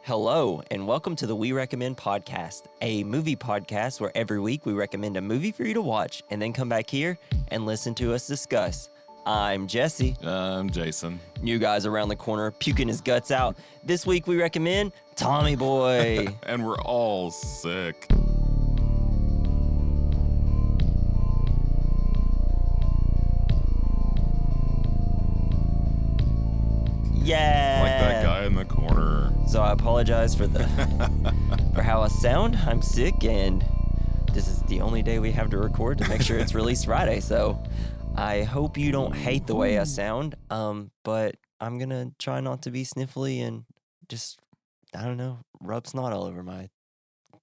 Hello, and welcome to the We Recommend podcast, a movie podcast where every week we recommend a movie for you to watch and then come back here and listen to us discuss. I'm Jesse. I'm Jason. New guy's around the corner puking his guts out. This week we recommend Tommy Boy. And we're all sick. Yeah. Like that guy in the corner. So I apologize for for how I sound. I'm sick, and this is the only day we have to record to make sure it's released Friday. So I hope you don't hate the way I sound. But I'm gonna try not to be sniffly and just, I don't know, rub snot all over my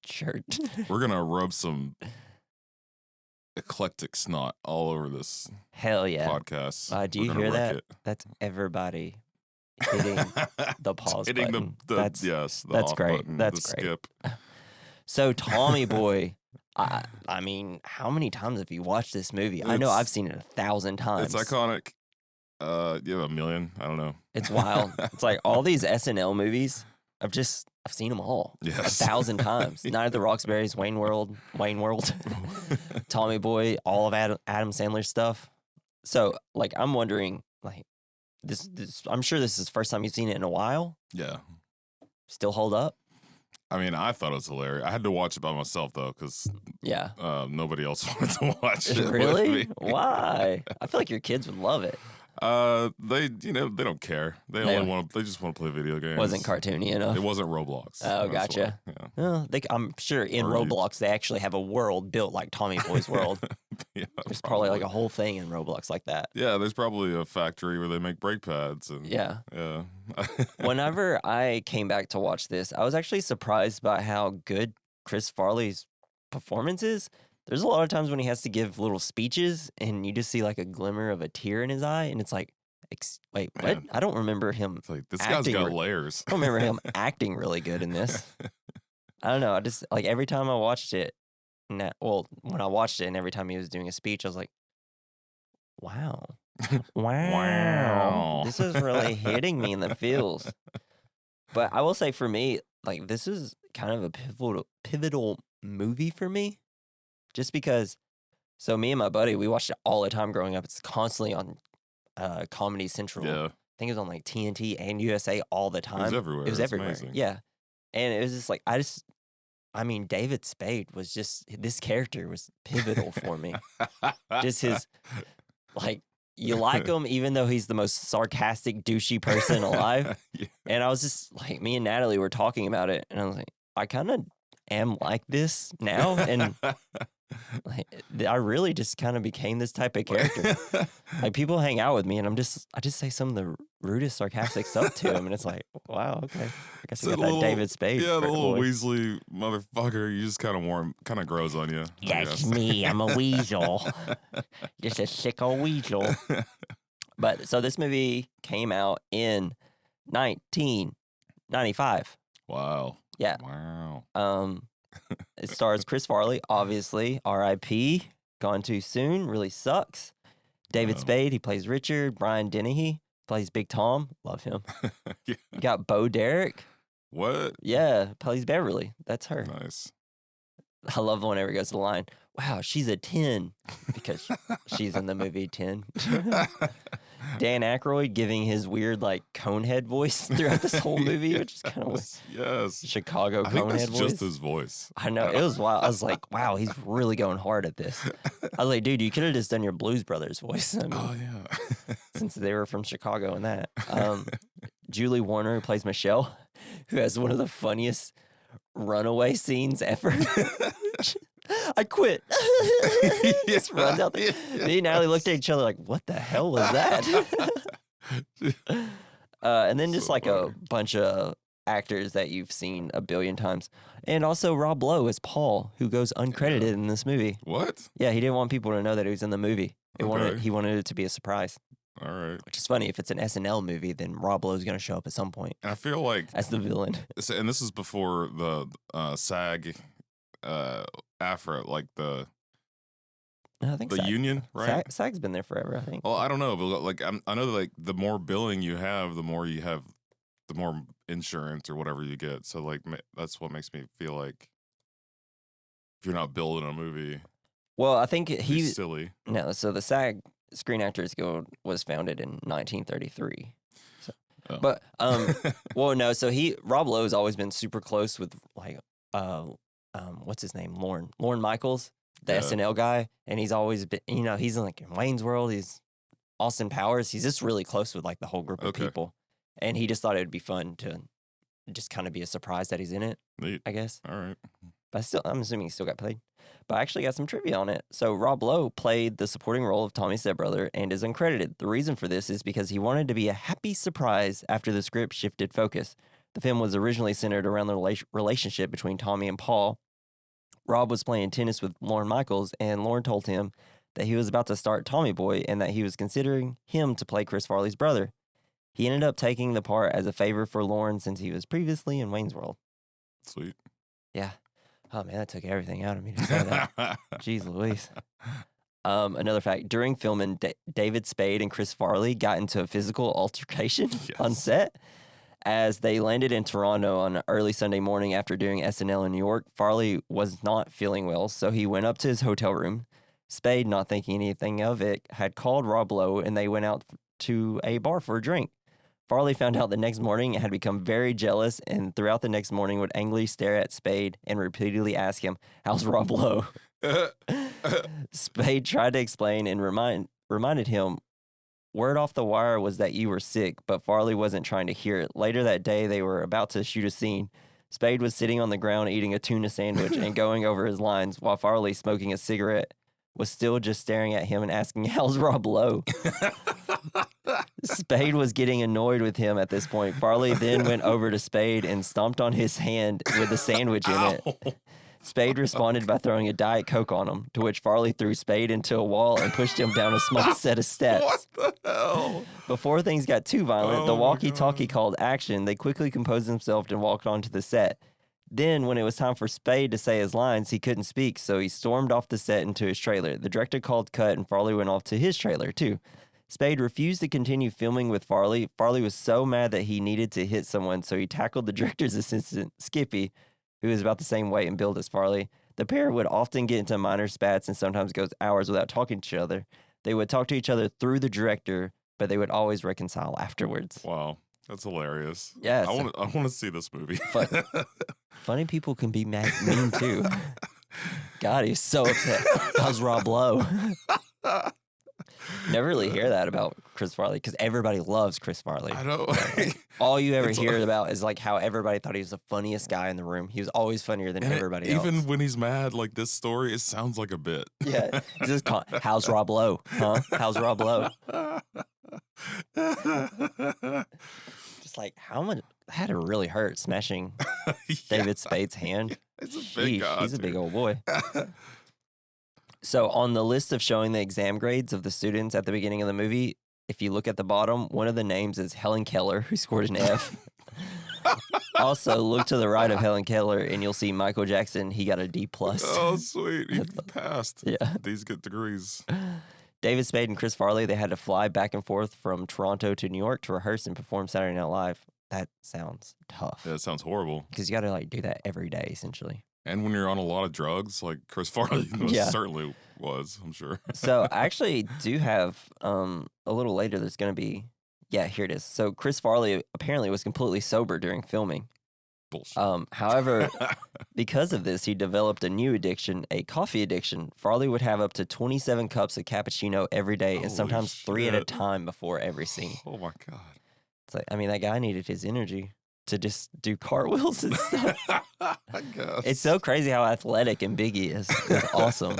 shirt. We're gonna rub some eclectic snot all over this Hell yeah. podcast. Do you hear that? That's everybody hitting the pause hitting button. that's great. Button, that's the great. Skip. So Tommy Boy, I mean, how many times have you watched this movie? I know I've seen it 1,000 times. It's iconic. You have 1 million. I don't know. It's wild. It's like all these SNL movies. I've seen them all. Yes. 1,000 times. Night of the Roxbury's, Wayne World, Tommy Boy, all of Adam Sandler's stuff. So, like, I'm wondering, like, this. I'm sure this is the first time you've seen it in a while. Yeah. Still hold up? I mean, I thought it was hilarious. I had to watch it by myself though, because nobody else wanted to watch it. Really? With me. Why? I feel like your kids would love it. They don't care. They just want to play video games. Wasn't cartoony enough. It wasn't Roblox. Oh, gotcha. Yeah. Well, I'm sure in Roblox they actually have a world built like Tommy Boy's world. Yeah, there's probably like a whole thing in Roblox like that. Yeah, there's probably a factory where they make brake pads. And yeah. Yeah. Whenever I came back to watch this, I was actually surprised by how good Chris Farley's performance is. There's a lot of times when he has to give little speeches and you just see like a glimmer of a tear in his eye. And it's like, wait, what? Man. I don't remember him. It's like, this guy's got layers. I don't remember him acting really good in this. I don't know. I just, like, every time I watched it, when I watched it and every time he was doing a speech, I was like, wow. Wow. This is really hitting me in the feels. But I will say for me, like, this is kind of a pivotal movie for me. Just because, so me and my buddy, we watched it all the time growing up. It's constantly on Comedy Central. Yeah. I think it was on like TNT and USA all the time. It was everywhere. It was everywhere. Amazing. Yeah. And it was just like, David Spade was just, this character was pivotal for me. Just his, like, you like him even though he's the most sarcastic, douchey person alive. Yeah. And I was just like, me and Natalie were talking about it. And I was like, I kind of am like this now. And like, I really just kind of became this type of character. Like, people hang out with me and I just say some of the rudest sarcastic stuff to him, and it's like, wow, okay, I guess I got that David Spade. Yeah, the little Weasley motherfucker. You just kind of grows on you. That's me. I'm a weasel. Just a sick old weasel. But so this movie came out in 1995. Wow. Yeah. Wow. It stars Chris Farley, obviously, R.I.P., gone too soon, really sucks. David Spade, he plays Richard. Brian Dennehy plays Big Tom, love him. Yeah. You got Bo Derek. What? Yeah, plays Beverly. That's her. Nice. I love whenever he goes to the line, wow, she's a 10, because she's in the movie 10. Dan Aykroyd giving his weird, like, conehead voice throughout this whole movie, which is kind of weird. Yes. Chicago I think conehead that's voice. just his voice. I know. It was wild. I was like, wow, he's really going hard at this. I was like, dude, you could have just done your Blues Brothers voice. I mean, Oh, yeah. since they were from Chicago and that. Julie Warner, who plays Michelle, who has one of the funniest runaway scenes ever. I quit. Just runs out there. Me and Natalie looked at each other like, what the hell was that? And then just so like funny. A bunch of actors that you've seen a billion times. And also Rob Lowe as Paul, who goes uncredited in this movie. What? Yeah, he didn't want people to know that he was in the movie. He wanted it to be a surprise. All right. Which is funny. If it's an SNL movie, then Rob Lowe's going to show up at some point. And I feel like as the villain. And this is before the SAG Afro, like the I think the SAG. union, right? SAG's been there forever, I think. Well, I don't know, but like I know that like the more billing you have, the more you have the more insurance or whatever you get. So like that's what makes me feel like if you're not building a movie. Well, I think he's silly. No, so the SAG Screen Actors Guild was founded in 1933. So, but well, no. So Rob Lowe has always been super close with like what's his name, Lorne Michaels, the SNL guy, and he's always been, you know, he's in like in Wayne's World, he's Austin Powers. He's just really close with like the whole group of people, and he just thought it would be fun to just kind of be a surprise that he's in it. Neat. I guess. All right. But I'm assuming he still got played. But I actually got some trivia on it. So Rob Lowe played the supporting role of Tommy's stepbrother and is uncredited. The reason for this is because he wanted to be a happy surprise after the script shifted focus. The film was originally centered around the relationship between Tommy and Paul. Rob was playing tennis with Lorne Michaels, and Lorne told him that he was about to start Tommy Boy and that he was considering him to play Chris Farley's brother. He ended up taking the part as a favor for Lorne since he was previously in Wayne's World. Sweet. Yeah. Oh, man, that took everything out of me to say that. Jeez Louise. Another fact, during filming, David Spade and Chris Farley got into a physical altercation on set. As they landed in Toronto on early Sunday morning after doing SNL in New York, Farley was not feeling well, so he went up to his hotel room. Spade, not thinking anything of it, had called Rob Lowe, and they went out to a bar for a drink. Farley found out the next morning and had become very jealous, and throughout the next morning would angrily stare at Spade and repeatedly ask him, "How's Rob Lowe?" Spade tried to explain and reminded him, "Word off the wire was that you were sick," but Farley wasn't trying to hear it. Later that day, they were about to shoot a scene. Spade was sitting on the ground eating a tuna sandwich and going over his lines, while Farley, smoking a cigarette, was still just staring at him and asking, "How's Rob Lowe?" Spade was getting annoyed with him at this point. Farley then went over to Spade and stomped on his hand with the sandwich in it. Spade responded by throwing a Diet Coke on him, to which Farley threw Spade into a wall and pushed him down a small set of steps. What the hell? Before things got too violent, the walkie-talkie called action. They quickly composed themselves and walked onto the set. Then, when it was time for Spade to say his lines, he couldn't speak, so he stormed off the set into his trailer. The director called cut, and Farley went off to his trailer, too. Spade refused to continue filming with Farley. Farley was so mad that he needed to hit someone, so he tackled the director's assistant, Skippy, who was about the same weight and build as Farley. The pair would often get into minor spats and sometimes go hours without talking to each other. They would talk to each other through the director, but they would always reconcile afterwards. Wow, that's hilarious. Yeah, I want to see this movie. Funny people can be mean too. God, he's so upset. How's Rob Lowe? Never really hear that about Chris Farley because everybody loves Chris Farley. I know. All you ever hear about is like how everybody thought he was the funniest guy in the room. He was always funnier than everybody else. Even when he's mad, like this story, it sounds like a bit. Yeah. Just how's Rob Lowe? Huh? How's Rob Lowe? Just like how much had to really hurt smashing David Spade's hand. He's a big guy. He's a big old boy. So on the list of showing the exam grades of the students at the beginning of the movie, if you look at the bottom, one of the names is Helen Keller, who scored an F. Also, look to the right of Helen Keller, and you'll see Michael Jackson. He got a D+. Oh, sweet. He passed. Yeah. These good degrees. David Spade and Chris Farley, they had to fly back and forth from Toronto to New York to rehearse and perform Saturday Night Live. That sounds tough. Yeah, it sounds horrible. Because you got to like do that every day, essentially. And when you're on a lot of drugs, like Chris Farley certainly was, I'm sure. So I actually do have a little later there's going to be, here it is. So Chris Farley apparently was completely sober during filming. Bullshit. However, because of this, he developed a new addiction, a coffee addiction. Farley would have up to 27 cups of cappuccino every day and sometimes 3 at a time before every scene. Oh, my God. It's like, I mean, that guy needed his energy to just do cartwheels and stuff. I guess. It's so crazy how athletic and big he is. It's awesome.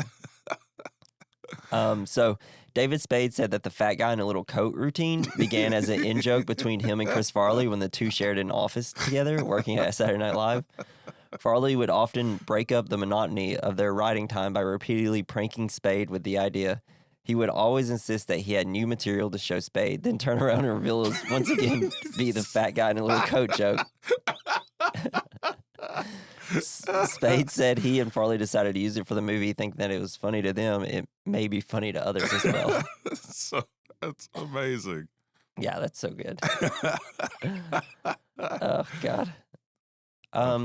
So David Spade said that the fat guy in a little coat routine began as an in-joke between him and Chris Farley when the two shared an office together working at Saturday Night Live. Farley would often break up the monotony of their writing time by repeatedly pranking Spade with the idea. He would always insist that he had new material to show Spade, then turn around and reveal it once again be the fat guy in a little coat joke. Spade said he and Farley decided to use it for the movie, thinking that it was funny to them. It may be funny to others as well. So that's amazing. Yeah, that's so good. Oh, God.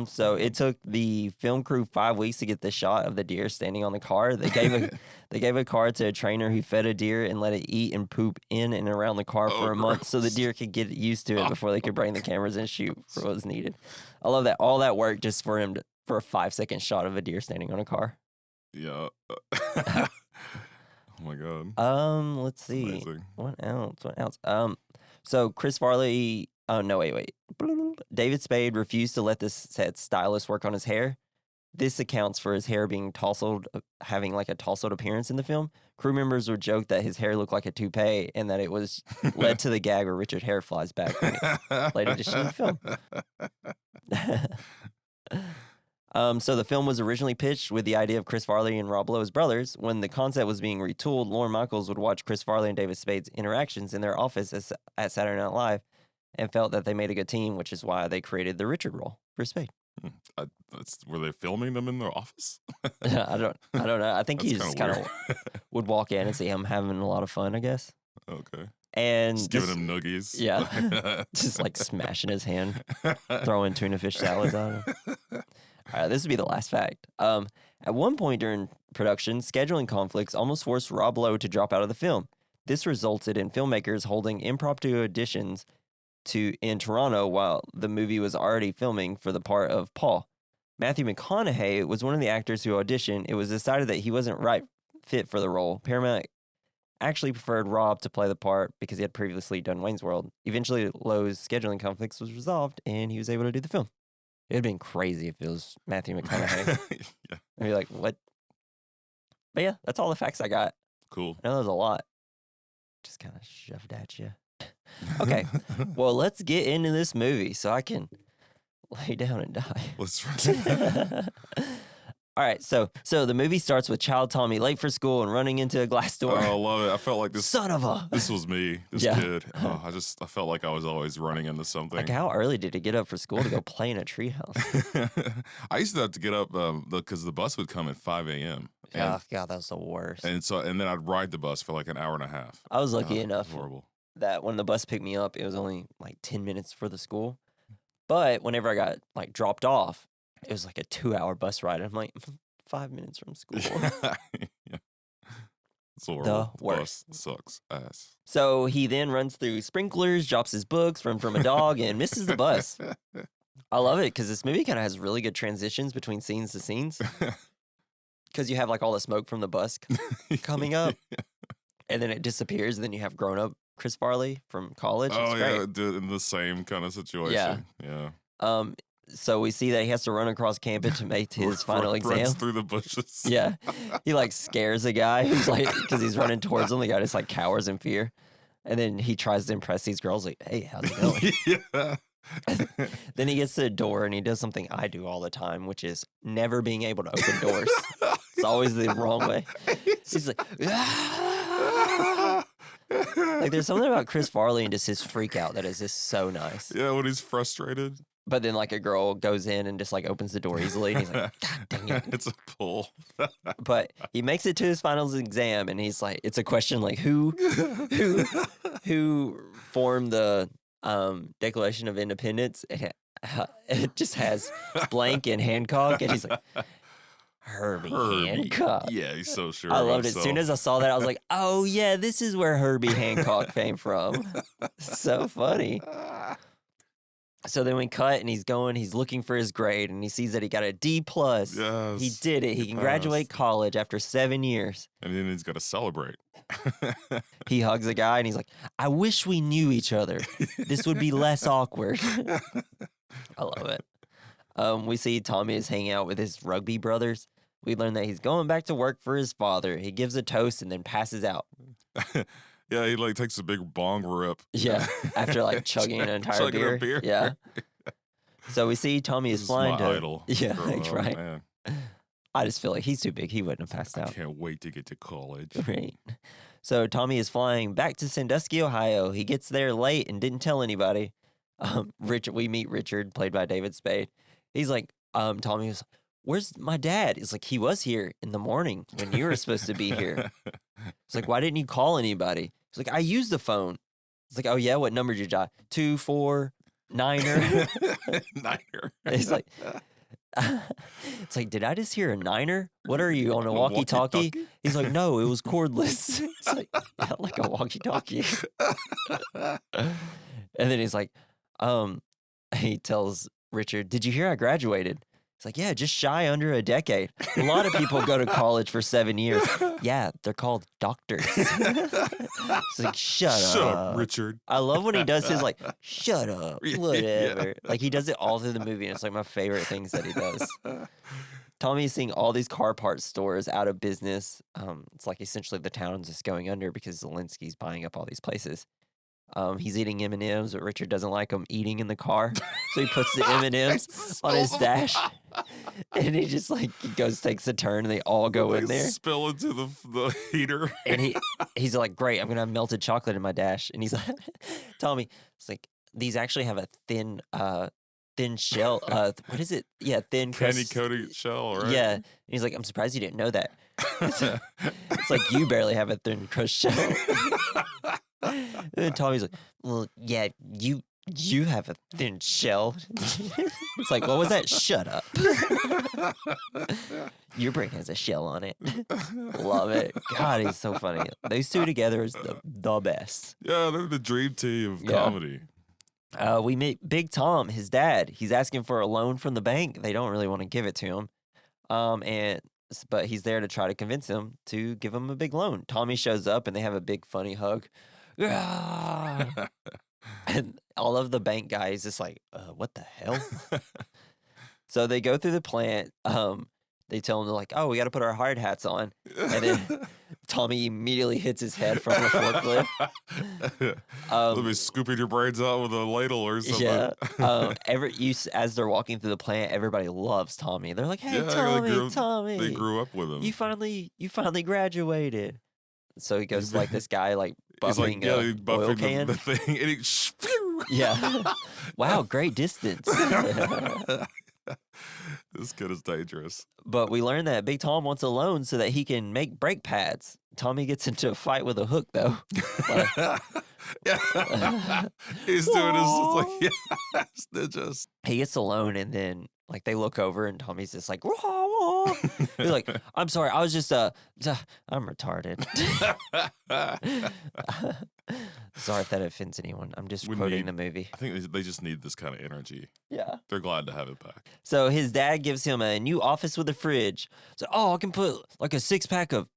So it took the film crew 5 weeks to get the shot of the deer standing on the car. They gave a car to a trainer who fed a deer and let it eat and poop in and around the car for a month so the deer could get used to it before they could bring the cameras and shoot for what was needed. I love that. All that work just for him for a 5-second shot of a deer standing on a car. Yeah. Oh my God. Let's see. What else? So Chris Farley. Oh no, wait. David Spade refused to let the set stylist work on his hair. This accounts for his hair being tousled, having like a tousled appearance in the film. Crew members would joke that his hair looked like a toupee and that it was led to the gag where Richard Hair flies back later to shoot the film. So the film was originally pitched with the idea of Chris Farley and Rob Lowe as brothers. When the concept was being retooled, Lorne Michaels would watch Chris Farley and David Spade's interactions in their office at Saturday Night Live and felt that they made a good team, which is why they created the Richard role for Spade. Were they filming them in their office? I don't know. I think he just kind of would walk in and see him having a lot of fun, I guess. Okay. And just giving him noogies. Yeah. Just like smashing his hand, throwing tuna fish salads on him. All right, this would be the last fact. At one point during production, scheduling conflicts almost forced Rob Lowe to drop out of the film. This resulted in filmmakers holding impromptu auditions in Toronto while the movie was already filming for the part of Paul. Matthew McConaughey was one of the actors who auditioned. It was decided that he wasn't right fit for the role. Paramount actually preferred Rob to play the part because he had previously done Wayne's World. Eventually, Lowe's scheduling conflicts was resolved, and he was able to do the film. It would have been crazy if it was Matthew McConaughey. Yeah. I'd be like, what? But yeah, that's all the facts I got. Cool. I know there's a lot. Just kind of shoved at you. Okay, well, let's get into this movie so I can lay down and die. Let's All right, so the movie starts with child Tommy late for school and running into a glass door. Oh, I love it. I felt like this. Son of a. This was me, this kid. Oh, I felt like I was always running into something. Like, how early did he get up for school to go play in a treehouse? I used to have to get up because the bus would come at 5 a.m. Oh, God, that was the worst. And then I'd ride the bus for like an hour and a half. I was lucky enough horrible. That when the bus picked me up, it was only like 10 minutes for the school. But whenever I got like dropped off, it was like a 2-hour bus ride. I'm like, 5 minutes from school. Yeah. It's horrible. The worst. Bus sucks ass. So he then runs through sprinklers, drops his books, runs from a dog, and misses the bus. I love it because this movie kind of has really good transitions between scenes to scenes. Because you have like all the smoke from the bus coming up, and then it disappears, and then you have grown-up Chris Farley from college. Oh, yeah, in the same kind of situation. Yeah. So we see that he has to run across campus to make his final exam. Runs through the bushes. Yeah. He like scares a guy who's like, because he's running towards him. The guy just like cowers in fear. And then he tries to impress these girls like, hey, how's it going? Yeah. Then he gets to the door and he does something I do all the time, which is never being able to open doors. It's always the wrong way. He's like, like there's something about Chris Farley and just his freak out that is just so nice. Yeah, when he's frustrated. But then like a girl goes in and just like opens the door easily and he's like, God dang it. It's a pull. But he makes it to his finals exam and he's like, it's a question like who formed the Declaration of Independence? It just has blank and Hancock and he's like, Herbie Hancock. Yeah, he's so sure. I loved it. As soon as I saw that, I was like, oh yeah, this is where Herbie Hancock came from. So funny. So then we cut and he's looking for his grade and he sees that he got a D+. Yes, he did it. He can graduate college after 7 years. And then he's got to celebrate. He hugs a guy and he's like, I wish we knew each other. This would be less awkward. I love it. We see Tommy is hanging out with his rugby brothers. We learn that he's going back to work for his father. He gives a toast and then passes out. Yeah, he like takes a big bong rip. Yeah, after like chugging an entire beer. Yeah. So we see Tommy is flying to. Idol. Yeah, that's right. Man. I just feel like he's too big. He wouldn't have passed out. I can't wait to get to college. Right. So Tommy is flying back to Sandusky, Ohio. He gets there late and didn't tell anybody. We meet Richard, played by David Spade. He's like, Tommy was, where's my dad? He's like, he was here in the morning when you were supposed to be here. It's like, why didn't you call anybody? He's like, I used the phone. It's like, oh yeah, what number did you dial? 2, 4. niner. Niner. He's like, it's like, did I just hear a niner? What are you, on a walkie-talkie? He's like, no, it was cordless. It's like, yeah, like a walkie-talkie. And then he's like, he tells Richard, did you hear I graduated? It's like, yeah, just shy under a decade. A lot of people go to college for 7 years. Yeah, they're called doctors. It's like, shut up, Richard. I love when he does his, like, shut up, whatever. Yeah. Like, he does it all through the movie, and it's like my favorite things that he does. Tommy's seeing all these car parts stores out of business. It's like essentially the town's just going under because Zelensky's buying up all these places. He's eating M&Ms, but Richard doesn't like him eating in the car. So he puts the M&Ms on his dash. And he just, like, he takes a turn, and they all go in there. Spill into the heater. And he's like, great, I'm going to have melted chocolate in my dash. And he's like, Tommy, it's like, these actually have a thin shell. What is it? Yeah, thin candy coated shell, right? Yeah. And he's like, I'm surprised you didn't know that. It's like, you barely have a thin crust shell. And then Tommy's like, well, yeah, you have a thin shell. It's like, what was that? Shut up. Your brain has a shell on it. Love it. God, he's so funny. Those two together is the best. Yeah, they're the dream team of comedy. We meet Big Tom, his dad. He's asking for a loan from the bank. They don't really want to give it to him. But he's there to try to convince him to give him a big loan. Tommy shows up, and they have a big funny hug. And all of the bank guys just like, what the hell? So they go through the plant. They tell him, they're like, oh, we got to put our hard hats on. And then Tommy immediately hits his head from the forklift. Let me scooping your brains out with a ladle or something. Yeah. As they're walking through the plant, everybody loves Tommy. They're like, hey, Tommy. They grew up with him. You finally graduated. So he goes to, like, this guy, like, buffing oil can. The thing, and he yeah. Wow, great distance. This kid is dangerous. But we learned that Big Tom wants a loan so that he can make brake pads. Tommy gets into a fight with a hook, though. He's doing his, like, ninjas. He gets a loan, and then, like, they look over, and Tommy's just like, wah, wah. He's like, I'm sorry, I was just, I'm retarded. Sorry if that offends anyone. I'm just quoting the movie. I think they just need this kind of energy. Yeah. They're glad to have it back. So his dad gives him a new office with a fridge. So, I can put, like, a 6-pack of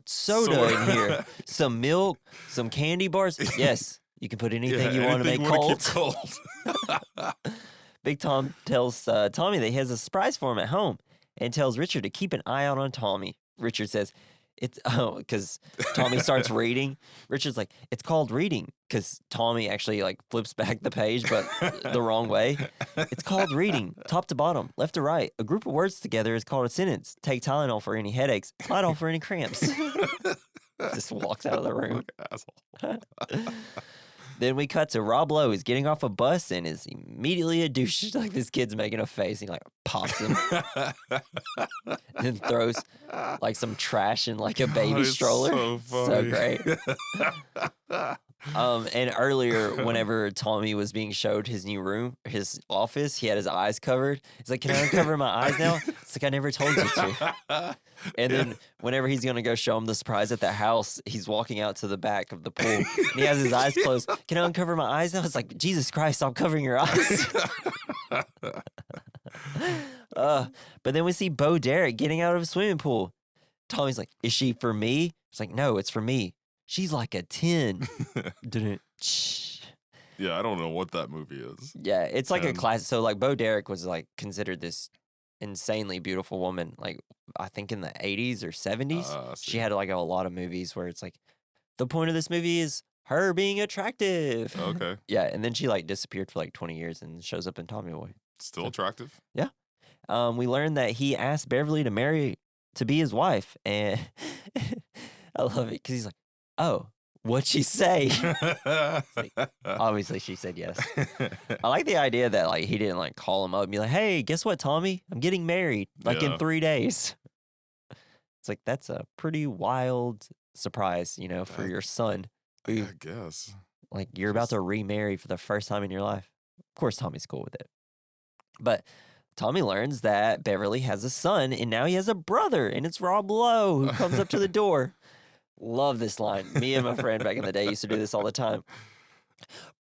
soda in here. Some milk, some candy bars. Yes, you can put anything you want to make cold. Big Tom tells Tommy that he has a surprise for him at home and tells Richard to keep an eye out on Tommy. Richard says, because Tommy starts reading. Richard's like, it's called reading, because Tommy actually, like, flips back the page, but the wrong way. It's called reading, top to bottom, left to right. A group of words together is called a sentence. Take Tylenol for any headaches, Tylenol for any cramps. Just walks out of the room. Then we cut to Rob Lowe. He's getting off a bus and is immediately a douche. Like, this kid's making a face. He, like, pops him. And then throws, like, some trash in, like, a baby stroller. So great. And earlier, whenever Tommy was being showed his new room, his office, he had his eyes covered. He's like, can I uncover my eyes now? It's like, I never told you to. And then whenever he's going to go show him the surprise at the house, he's walking out to the back of the pool. And he has his eyes closed. Can I uncover my eyes now? It's like, Jesus Christ, stop covering your eyes. But then we see Bo Derek getting out of a swimming pool. Tommy's like, is she for me? It's like, no, it's for me. She's like a 10. Yeah, I don't know what that movie is. Yeah, it's like a classic. So, like, Bo Derek was, like, considered this insanely beautiful woman, like, I think in the 80s or 70s. She had, like, a lot of movies where it's like, the point of this movie is her being attractive. Okay. Yeah, and then she, like, disappeared for, like, 20 years and shows up in Tommy Boy. Still attractive? Yeah. We learned that he asked Beverly to be his wife, and I love it, because he's like, oh, what'd she say? Like, obviously, she said yes. I like the idea that, like, he didn't, like, call him up and be like, hey, guess what, Tommy? I'm getting married, like, in 3 days. It's like, that's a pretty wild surprise, you know, for your son. I guess. Like, you're about to remarry for the first time in your life. Of course, Tommy's cool with it. But Tommy learns that Beverly has a son, and now he has a brother, and it's Rob Lowe who comes up to the door. Love this line. Me and my friend back in the day used to do this all the time.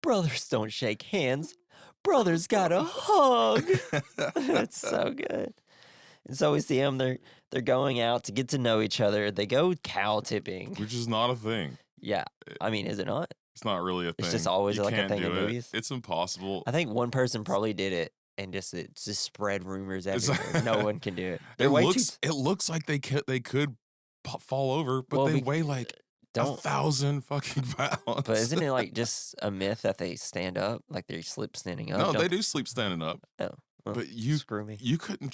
Brothers don't shake hands. Brothers got a hug. It's so good. And so we see them. They're going out to get to know each other. They go cow tipping. Which is not a thing. Yeah. I mean, is it not? It's not really a thing. It's just always like a thing in movies. It's impossible. I think one person probably did it. And it just spread rumors everywhere. No one can do it. It looks like they could fall over, but they weigh like 1,000 fucking pounds. But isn't it like just a myth that they stand up, like they sleep standing up? No, they do sleep standing up. Oh, well, but you screw me. You couldn't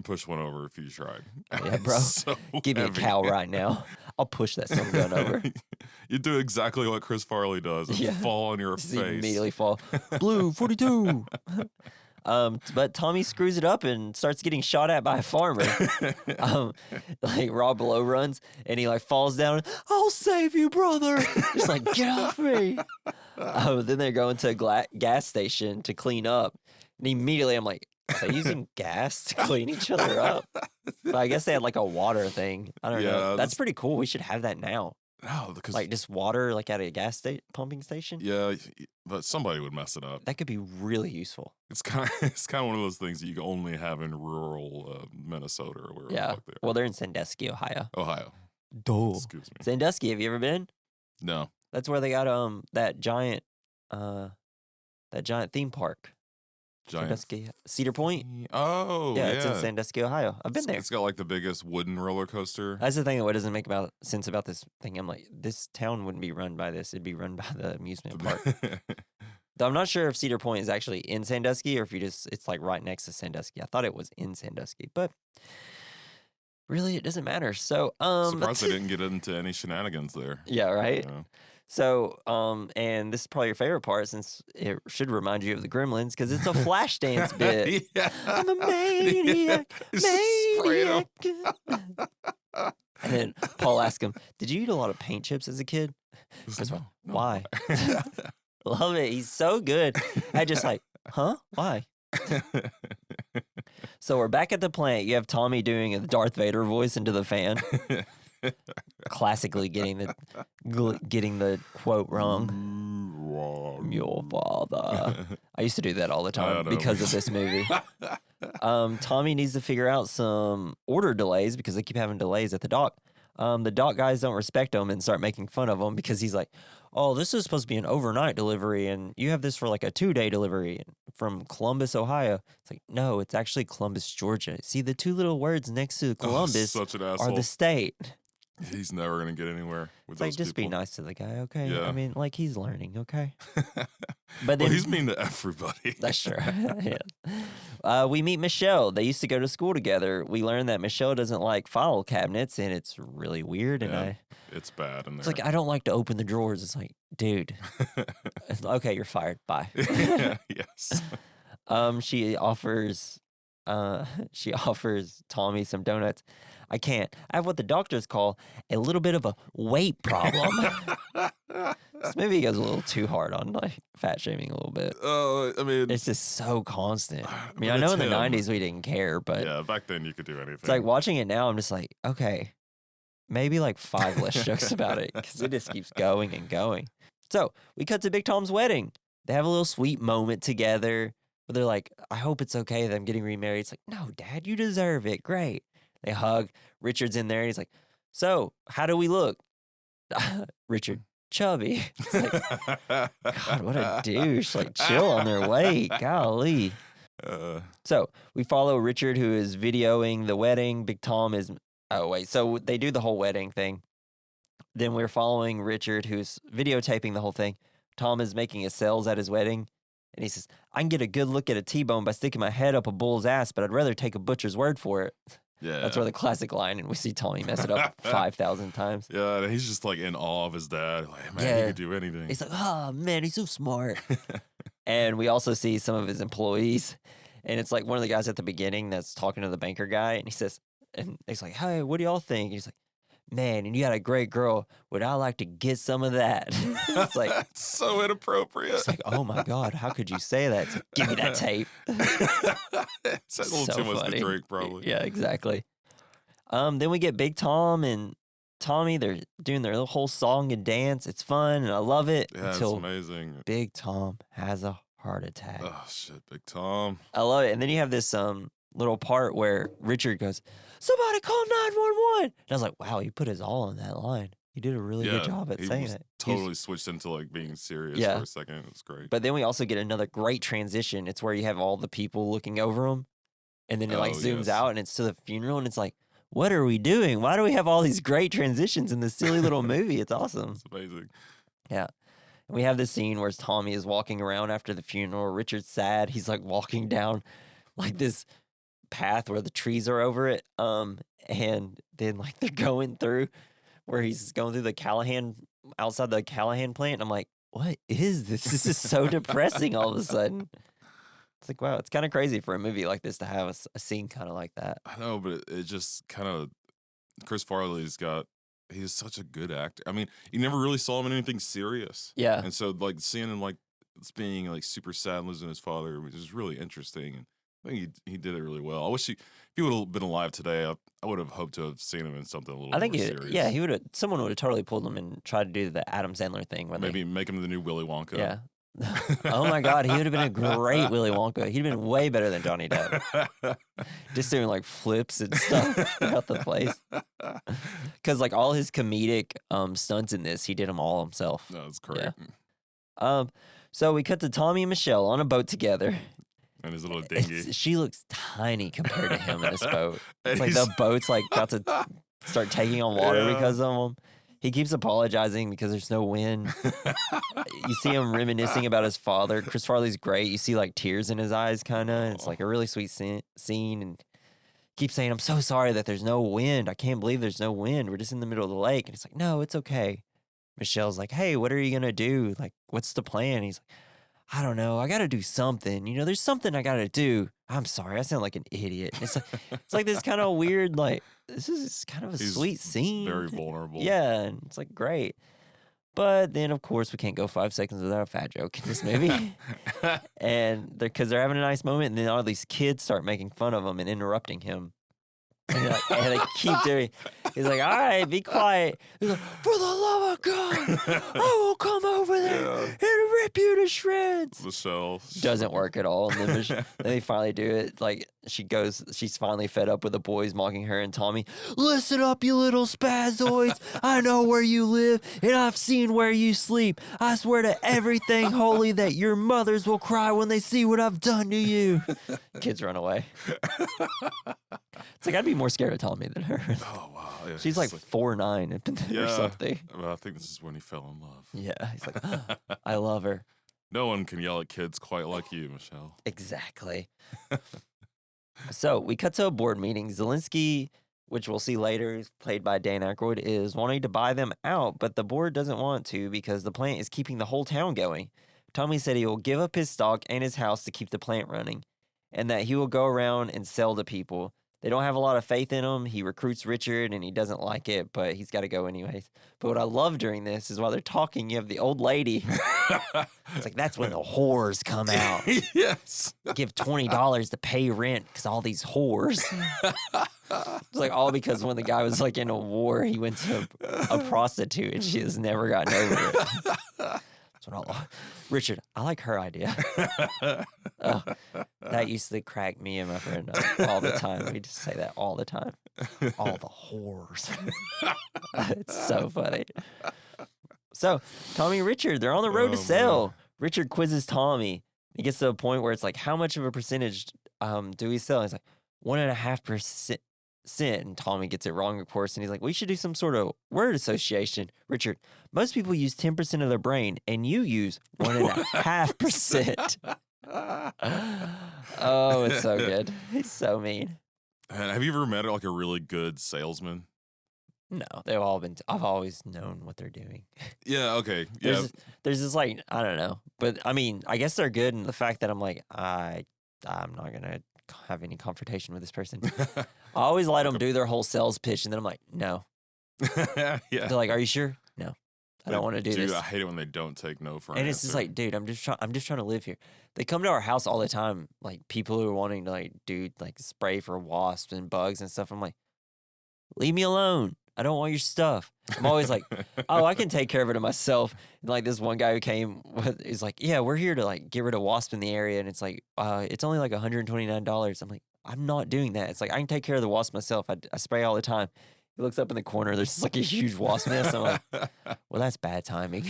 push one over if you tried. Yeah, bro. So give me a cow right now. I'll push that son gun over. You do exactly what Chris Farley does and fall on your face. Immediately fall. Blue 42. But Tommy screws it up and starts getting shot at by a farmer. Like Rob Lowe runs and he like falls down. I'll save you, brother. Just like, get off me. Then they're going to a gas station to clean up. And immediately I'm like, are they using gas to clean each other up? But I guess they had like a water thing. I don't know. That's pretty cool. We should have that now. No, because like just water like at a pumping station. Yeah, but somebody would mess it up. That could be really useful. It's kind of one of those things that you can only have in rural Minnesota or wherever. Yeah. The fuck they are. Well, they're in Sandusky, Ohio. Duh. Excuse me. Sandusky. Have you ever been? No. That's where they got that giant theme park. Sandusky, Cedar Point. Oh, yeah. It's in Sandusky, Ohio. I've been there. It's got like the biggest wooden roller coaster. That's the thing that doesn't make sense about this thing. I'm like, this town wouldn't be run by this. It'd be run by the amusement park. Though I'm not sure if Cedar Point is actually in Sandusky or if it's like right next to Sandusky. I thought it was in Sandusky, but really it doesn't matter. So, surprised they didn't get into any shenanigans there. Yeah, right? Yeah. So, and this is probably your favorite part since it should remind you of the Gremlins because it's a flash dance bit. Yeah. I'm a maniac, maniac. And then Paul asks him, did you eat a lot of paint chips as a kid? No. Why? Love it. He's so good. I just like, huh? Why? So we're back at the plant. You have Tommy doing a Darth Vader voice into the fan. Classically getting the quote wrong. Your father. I used to do that all the time because of this movie. Tommy needs to figure out some order delays because they keep having delays at the dock. The dock guys don't respect him and start making fun of him because he's like, oh, this is supposed to be an overnight delivery and you have this for like a 2-day delivery from Columbus, Ohio. It's like, no, it's actually Columbus, Georgia. See, the two little words next to Columbus are the state. He's never going to get anywhere with those people. Just be nice to the guy, okay? Yeah. I mean, like, he's learning, okay? But then, he's mean to everybody. That's true. Yeah. We meet Michelle. They used to go to school together. We learn that Michelle doesn't like file cabinets, and it's really weird. And it's bad in there. It's like, I don't like to open the drawers. It's like, dude. Okay, you're fired. Bye. Yes. She offers Tommy some donuts. I can't. I have what the doctors call a little bit of a weight problem. This movie goes a little too hard on like fat shaming a little bit. I mean, it's just so constant. I mean, I know in the 90s we didn't care, but yeah, back then you could do anything. It's like watching it now, I'm just like, okay, maybe like 5 less jokes about it because it just keeps going and going. So we cut to Big Tom's wedding. They have a little sweet moment together where they're like, I hope it's okay them getting remarried. It's like, no, Dad, you deserve it. Great. They hug. Richard's in there, and he's like, so, how do we look? Richard, chubby. It's like, God, what a douche. Like, chill on their weight. Golly. So, we follow Richard, who is videoing the wedding. Big Tom is... Oh, wait. So, they do the whole wedding thing. Then we're following Richard, who's videotaping the whole thing. Tom is making his sales at his wedding. And he says, I can get a good look at a T-bone by sticking my head up a bull's ass, but I'd rather take a butcher's word for it. Yeah. That's where the classic line, and we see Tommy mess it up 5,000 times. Yeah, and he's just like in awe of his dad. Like, man, he could do anything. He's like, oh, man, he's so smart. And we also see some of his employees, and it's like one of the guys at the beginning that's talking to the banker guy, and he says, and he's like, hey, what do y'all think? And he's like, man, and you got a great girl. Would I like to get some of that? It's like, it's so inappropriate. It's like, oh my God, how could you say that? It's like, give me that tape. It's a little too much to drink, probably. Yeah, exactly. Then we get Big Tom and Tommy. They're doing their whole song and dance. It's fun, and I love it. Yeah, until it's amazing. Big Tom has a heart attack. Oh, shit, Big Tom. I love it. And then you have this little part where Richard goes, somebody call 911. And I was like, wow, he put his all on that line. He did a really good job at saying it. Totally switched into like being serious for a second. It was great. But then we also get another great transition. It's where you have all the people looking over him, and then it zooms out, and it's to the funeral, and it's like, what are we doing? Why do we have all these great transitions in this silly little movie? It's awesome. It's amazing. Yeah. And we have this scene where Tommy is walking around after the funeral. Richard's sad. He's like walking down like this path where the trees are over it. And then like they're going through where he's going through the Callahan, outside the Callahan plant. And I'm like, what is this? This is so depressing all of a sudden. It's like, wow, it's kind of crazy for a movie like this to have a scene kind of like that. I know, but it just kind of, Chris Farley's he's such a good actor. I mean, you never really saw him in anything serious. Yeah. And so like seeing him like being like super sad losing his father was really interesting. And I think he did it really well. I wish if he would have been alive today, I would have hoped to have seen him in something a little more serious. Yeah, he would have. Someone would have totally pulled him and tried to do the Adam Sandler thing. Where maybe make him the new Willy Wonka. Yeah. Oh my God, he would have been a great Willy Wonka. He'd have been way better than Johnny Depp. Just doing like flips and stuff throughout the place. Because like all his comedic stunts in this, he did them all himself. That's correct. Yeah. So we cut to Tommy and Michelle on a boat together. And his little dinghy. She looks tiny compared to him in this boat. It's like the boat's like about to start taking on water because of him. He keeps apologizing because there's no wind. You see him reminiscing about his father. Chris Farley's great. You see like tears in his eyes, kind of. It's like a really sweet scene. And keeps saying, I'm so sorry that there's no wind. I can't believe there's no wind. We're just in the middle of the lake. And it's like, no, it's okay. Michelle's like, hey, what are you going to do? Like, what's the plan? He's like, I don't know. I got to do something. You know, there's something I got to do. I'm sorry. I sound like an idiot. It's like this kind of weird, like, this is kind of a sweet scene. Very vulnerable. Yeah. And it's like, great. But then, of course, we can't go 5 seconds without a fat joke in this movie. And because they're having a nice moment. And then all these kids start making fun of him and interrupting him. And they keep doing. He's like, all right, be quiet. He's like, for the love of God, I will come over there and rip you to shreds. Michelle doesn't work at all. And then they finally do it. Like she's finally fed up with the boys mocking her and Tommy. Listen up, you little spazoids. I know where you live and I've seen where you sleep. I swear to everything holy that your mothers will cry when they see what I've done to you. Kids run away. It's like I'd be more scared of Tommy than her. Oh wow, yeah, she's like 4'9" or something. Well, I think this is when he fell in love. Yeah, he's like, oh, I love her. No one can yell at kids quite like you, Michelle. Exactly. So we cut to a board meeting. Zelensky, which we'll see later, played by Dan Aykroyd, is wanting to buy them out, but the board doesn't want to because the plant is keeping the whole town going. Tommy said he will give up his stock and his house to keep the plant running, and that he will go around and sell to people. They don't have a lot of faith in him. He recruits Richard, and he doesn't like it, but he's got to go anyways. But what I love during this is while they're talking, you have the old lady. It's like, that's when the whores come out. Yes. Give $20 to pay rent because all these whores. It's like all because when the guy was like in a war, he went to a prostitute, and she has never gotten over it. Richard, I like her idea. That used to crack me and my friend up all the time. We just say that all the time. All the whores. It's so funny. So, Tommy and Richard, they're on the road to sell. Man. Richard quizzes Tommy. He gets to a point where it's like, how much of a percentage do we sell? He's like, 1.5%. And Tommy gets it wrong, of course, and he's like, we should do some sort of word association. Richard, most people use 10% of their brain, and you use 1.5%. Oh, it's so good. He's so mean. And have you ever met like a really good salesman? No, I've always known what they're doing. Yeah, okay. Yeah. There's this like, I don't know. But I mean, I guess they're good in the fact that I'm like, I'm not going to have any confrontation with this person. I always let them do their whole sales pitch, and then I'm like, no, Yeah. They're like, "Are you sure?" No, I don't want to do Dude, this. I hate it when they don't take no for an And answer. it's just like, dude, I'm just trying to live here. They come to our house all the time, like people who are wanting to like do like spray for wasps and bugs and stuff. I'm like, leave me alone. I don't want your stuff. I'm always like, oh, I can take care of it myself. And like this one guy who came is like, yeah, we're here to like get rid of wasps in the area, and it's like, it's only like $129. I'm like, I'm not doing that. It's like I can take care of the wasp myself. I spray all the time. He looks up in the corner. There's just like a huge wasp nest. I'm like, well, that's bad timing.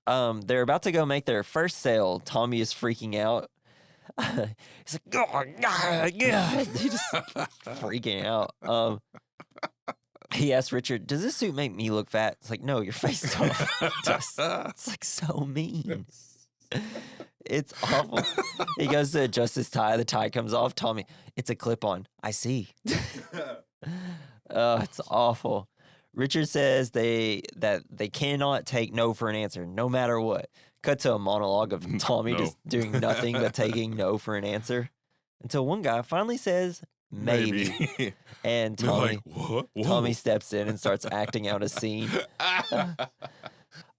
They're about to go make their first sale. Tommy is freaking out. He's like, oh, yeah. He just freaking out. He asked Richard, does this suit make me look fat? It's like, no, your face does. It's like so mean. It's awful. He goes to adjust his tie. The tie comes off. Tommy, it's a clip-on. I see. Oh, it's awful. Richard says that they cannot take no for an answer, no matter what. Cut to a monologue of Tommy just doing nothing but taking no for an answer. Until one guy finally says, maybe. And Tommy, like, what? Tommy steps in and starts acting out a scene.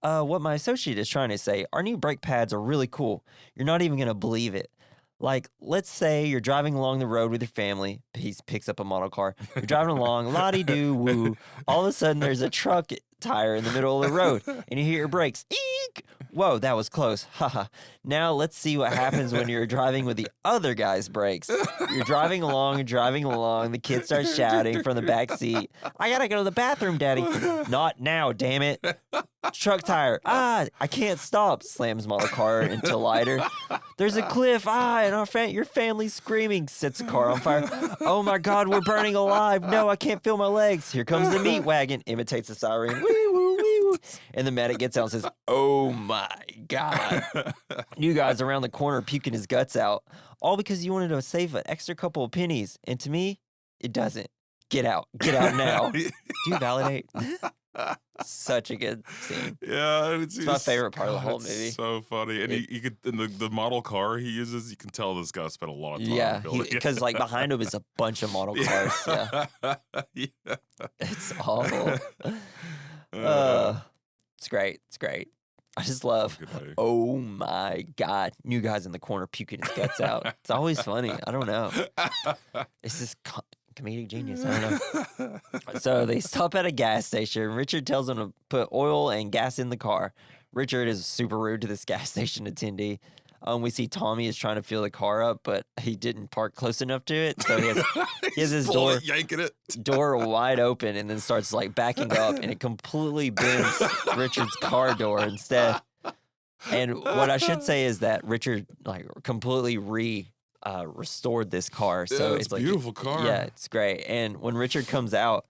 What my associate is trying to say, our new brake pads are really cool. You're not even going to believe it. Like, let's say you're driving along the road with your family. He picks up a model car. You're driving along, la-di-doo-woo. All of a sudden, there's a truck tire in the middle of the road, and you hear your brakes. Eek! Whoa, that was close. Haha. Now let's see what happens when you're driving with the other guy's brakes. You're driving along. The kid starts shouting from the back seat, I gotta go to the bathroom, Daddy. Not now, damn it. Truck tire. I can't stop. Slams model car into lighter. There's a cliff. And your family's screaming. Sets the car on fire. Oh my God, we're burning alive. No, I can't feel my legs. Here comes the meat wagon. Imitates the siren. Wee woo, wee woo. And the medic gets out and says, oh my God. New guy's around the corner puking his guts out. All because you wanted to save an extra couple of pennies. And to me, it doesn't. Get out. Get out now. Do you validate? Such a good scene. Yeah, it's my favorite part of the whole movie. So funny, and you could in the model car he uses. You can tell this guy spent a lot of time. Yeah, building because like behind him is a bunch of model cars. Yeah, yeah. It's awful. It's great. It's great. I just love. Oh my God, new guy's in the corner puking his guts out. It's always funny. I don't know. It's just comedic genius. I don't know. So they stop at a gas station. Richard tells them to put oil and gas in the car. Richard is super rude to this gas station attendee. We see Tommy is trying to fill the car up, but he didn't park close enough to it. So he has his door wide open and then starts like backing up, and it completely bends Richard's car door instead. And what I should say is that Richard like completely restored this car. So it's like a beautiful car. Yeah, it's great. And when Richard comes out,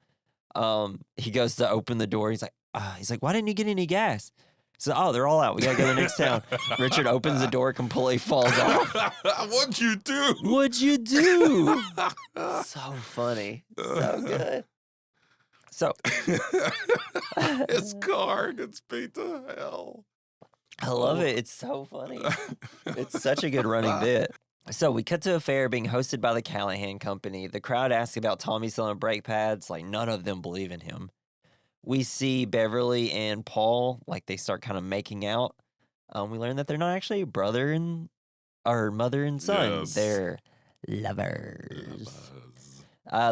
he goes to open the door. He's like, why didn't you get any gas? He says, oh, they're all out. We gotta go to the next town. Richard opens the door, completely falls off. What'd you do? What'd you do? So funny. So good. So his car gets beat to hell. I love it. It's so funny. It's such a good running bit. So we cut to a fair being hosted by the Callahan Company. The crowd asks about Tommy selling brake pads. Like, none of them believe in him. We see Beverly and Paul, like, they start kind of making out. We learn that they're not actually brother and or mother and son. Yes. They're lovers.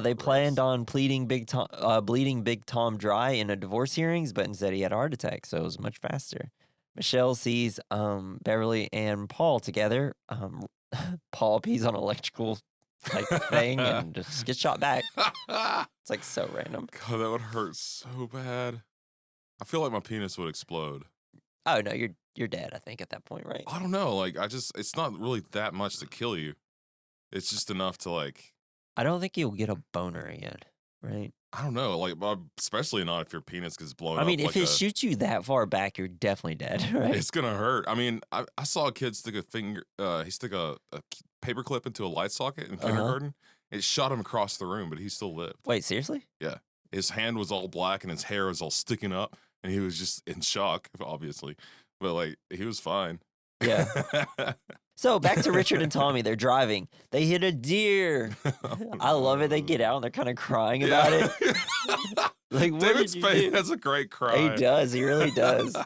They planned on bleeding Big Tom dry in a divorce hearings, but instead he had a heart attack, so it was much faster. Michelle sees Beverly and Paul together. Paul pees on an electrical like thing and just gets shot back. It's like so random. God, that would hurt so bad. I feel like my penis would explode. Oh no, you're dead, I think, at that point, right? I don't know. Like it's not really that much to kill you. It's just enough to like. I don't think you'll get a boner yet, right? I don't know, like, especially not if your penis gets blown up. I mean, if it shoots you that far back, you're definitely dead, right? It's gonna hurt. I mean, I saw a kid stick he stuck a paper clip into a light socket in kindergarten. It shot him across the room, but he still lived. Wait, seriously? Yeah. His hand was all black and his hair was all sticking up, and he was just in shock, obviously. But like, he was fine. Yeah. So back to Richard and Tommy. They're driving. They hit a deer. I love it. They get out and they're kind of crying about it. Like, what David did you Spade do? has a great cry. He does. He really does.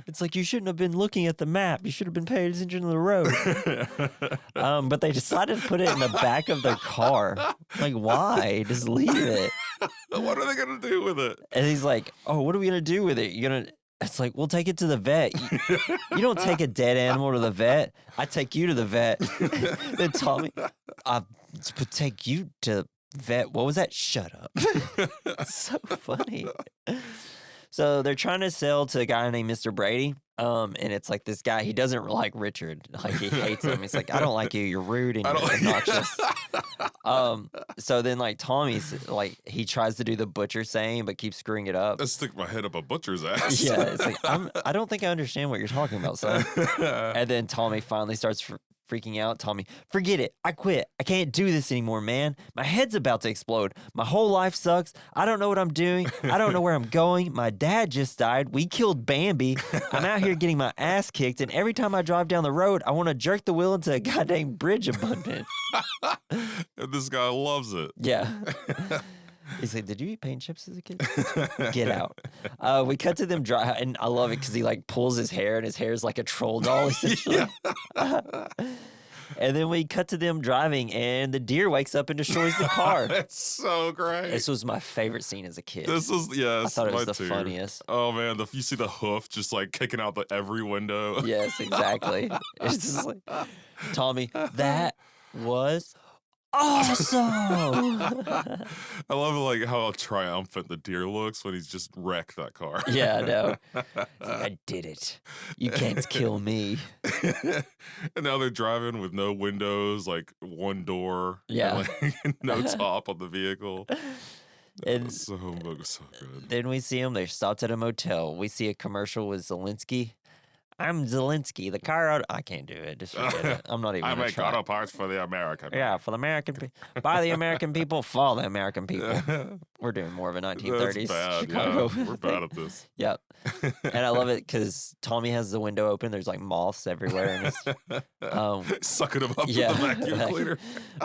It's like, you shouldn't have been looking at the map. You should have been paying attention to the road. But they decided to put it in the back of their car. Like, why? Just leave it. What are they going to do with it? And he's like, oh, what are we going to do with it? You're going to... It's like, we'll take it to the vet. You don't take a dead animal to the vet. I take you to the vet. Then Tommy, I take you to vet. What was that? Shut up. It's so funny. So they're trying to sell to a guy named Mr. Brady. And it's like this guy, he doesn't like Richard. Like, he hates him. He's like, I don't like you. You're rude and you're obnoxious. So then, like, Tommy's, like, he tries to do the butcher saying, but keeps screwing it up. Let's stick my head up a butcher's ass. Yeah, it's like, I don't think I understand what you're talking about, son. And then Tommy finally starts freaking out. Tommy, forget it. I quit. I can't do this anymore, man. My head's about to explode. My whole life sucks. I don't know what I'm doing. I don't know where I'm going. My dad just died. We killed Bambi. I'm out here getting my ass kicked, and every time I drive down the road, I want to jerk the wheel into a goddamn bridge abutment. And this guy loves it. Yeah. He's like, did you eat paint chips as a kid? Get out. We cut to them dry, and I love it because he like pulls his hair, and his hair is like a troll doll, essentially. And then we cut to them driving, and the deer wakes up and destroys the car. It's so great. This was my favorite scene as a kid. This is, yes. I thought it was the too. funniest. Oh, man. You see the hoof just like kicking out every window. Yes, exactly. It's just like, Tommy, that was awesome. I love like how triumphant the deer looks when he's just wrecked that car. Yeah, I know. Like, I did it. You can't kill me. And now they're driving with no windows, like one door. Yeah. And, like, no top on the vehicle. And So good. then we see them. They're stopped at a motel. We see a commercial with Zelensky. I'm Zelensky, the car. I can't do it. Just forget it. I'm not even. I gonna make try. auto parts for the American. Yeah, for the American by the American people, for the American people. We're doing more of a 1930s That's bad. Chicago. Yeah, we're bad at this. Yep. And I love it because Tommy has the window open. There's like moths everywhere. And it's, sucking them up yeah. with the vacuum cleaner.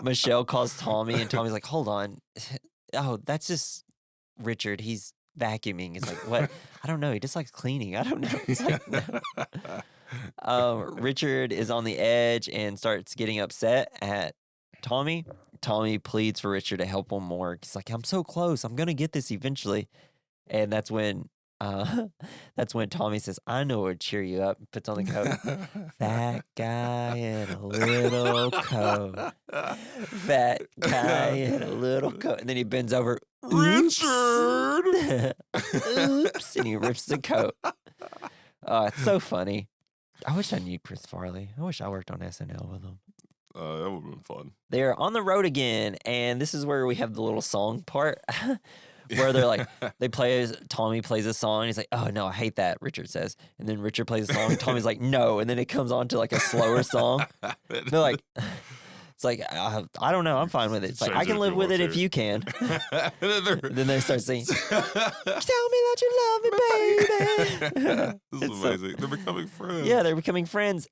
Michelle calls Tommy, and Tommy's like, "Hold on, oh, that's just Richard. He's vacuuming." It's like, what? I don't know. He just likes cleaning. I don't know. It's like, no. Richard is on the edge and starts getting upset at Tommy. Tommy pleads for Richard to help him more. He's like, I'm so close. I'm gonna get this eventually. And that's when Tommy says, I know what would cheer you up. Puts on the coat. Fat guy in a little coat. Fat guy in a little coat. And then he bends over. Richard! Oops. And he rips the coat. Oh, it's so funny. I wish I knew Chris Farley. I wish I worked on SNL with him. That would have been fun. They're on the road again, and this is where we have the little song part. Where they're like, Tommy plays a song, and he's like, oh no, I hate that, Richard says. And then Richard plays a song, and Tommy's like, no. And then it comes on to like a slower song. They're like, it's like, I don't know, I'm fine with it. It's like, I can live with it if you can. Then they start singing, tell me that you love me, baby. This is amazing. They're becoming friends. Yeah, they're becoming friends.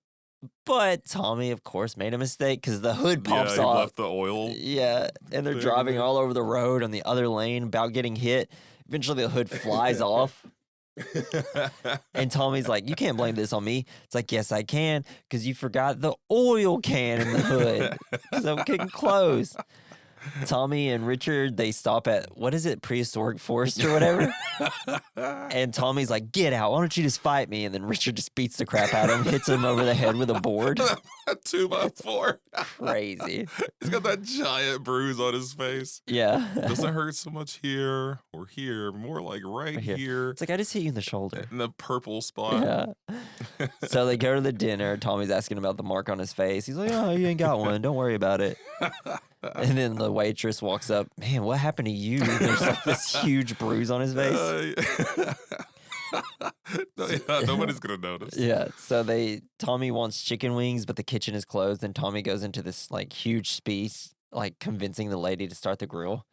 But Tommy, of course, made a mistake because the hood pops he off. left the oil. Yeah, and they're driving all over the road on the other lane, about getting hit. Eventually, the hood flies off. And Tommy's like, you can't blame this on me. It's like, yes, I can, because you forgot the oil can in the hood. Because I'm getting close. Tommy and Richard, they stop at, what is it, prehistoric forest or whatever? And Tommy's like, get out. Why don't you just fight me? And then Richard just beats the crap out of him, hits him over the head with a board. A 2x4. Crazy. He's got that giant bruise on his face. Yeah. Doesn't hurt so much here or here, more like right here. It's like, I just hit you in the shoulder. In the purple spot. Yeah. So they go to the dinner. Tommy's asking about the mark on his face. He's like, oh, you ain't got one. Don't worry about it. And then the waitress walks up. Man, what happened to you? There's like this huge bruise on his face. Nobody's gonna notice. Yeah. So Tommy wants chicken wings, but the kitchen is closed. And Tommy goes into this like huge speech, like convincing the lady to start the grill.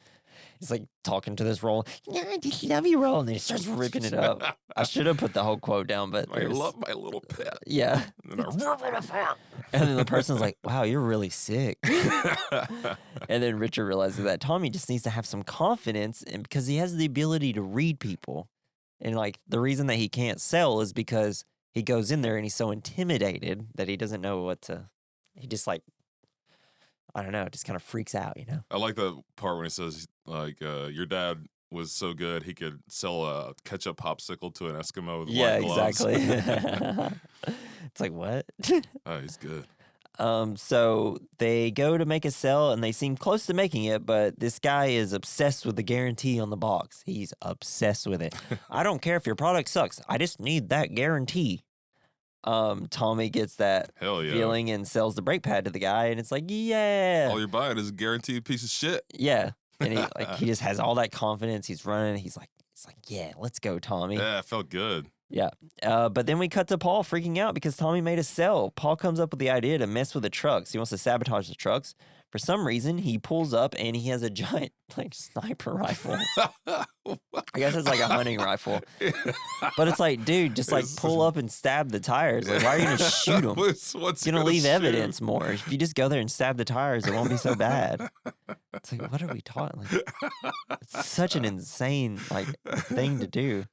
He's like talking to this roll. Yeah, I just love you, roll. And then he starts ripping it up. I should have put the whole quote down, but I love my little pet. Yeah. And then I rip it apart. And then the person's like, wow, you're really sick. And then Richard realizes that Tommy just needs to have some confidence and because he has the ability to read people. And like the reason that he can't sell is because he goes in there and he's so intimidated that he doesn't know what to, he just like, I don't know, just kind of freaks out, I like that part when he says, like, your dad was so good he could sell a ketchup popsicle to an Eskimo with white gloves. Exactly. It's like, what? Oh, he's good. So they go to make a sell and they seem close to making it, but this guy is obsessed with the guarantee on the box. He's obsessed with it. I don't care if your product sucks. I just need that guarantee. Tommy gets that feeling and sells the brake pad to the guy, and it's like, yeah. All you're buying is a guaranteed piece of shit. Yeah. And he just has all that confidence. He's running. He's like, yeah, let's go, Tommy. Yeah, it felt good. Yeah. But then we cut to Paul freaking out because Tommy made a sell. Paul comes up with the idea to mess with the trucks. He wants to sabotage the trucks. For some reason, he pulls up and he has a giant sniper rifle. I guess it's like a hunting rifle. But it's like, dude, just pull up and stab the tires. Like, why are you going to shoot them? What's it's going to leave evidence more. If you just go there and stab the tires, it won't be so bad. It's like, what are we talking? It's such an insane thing to do.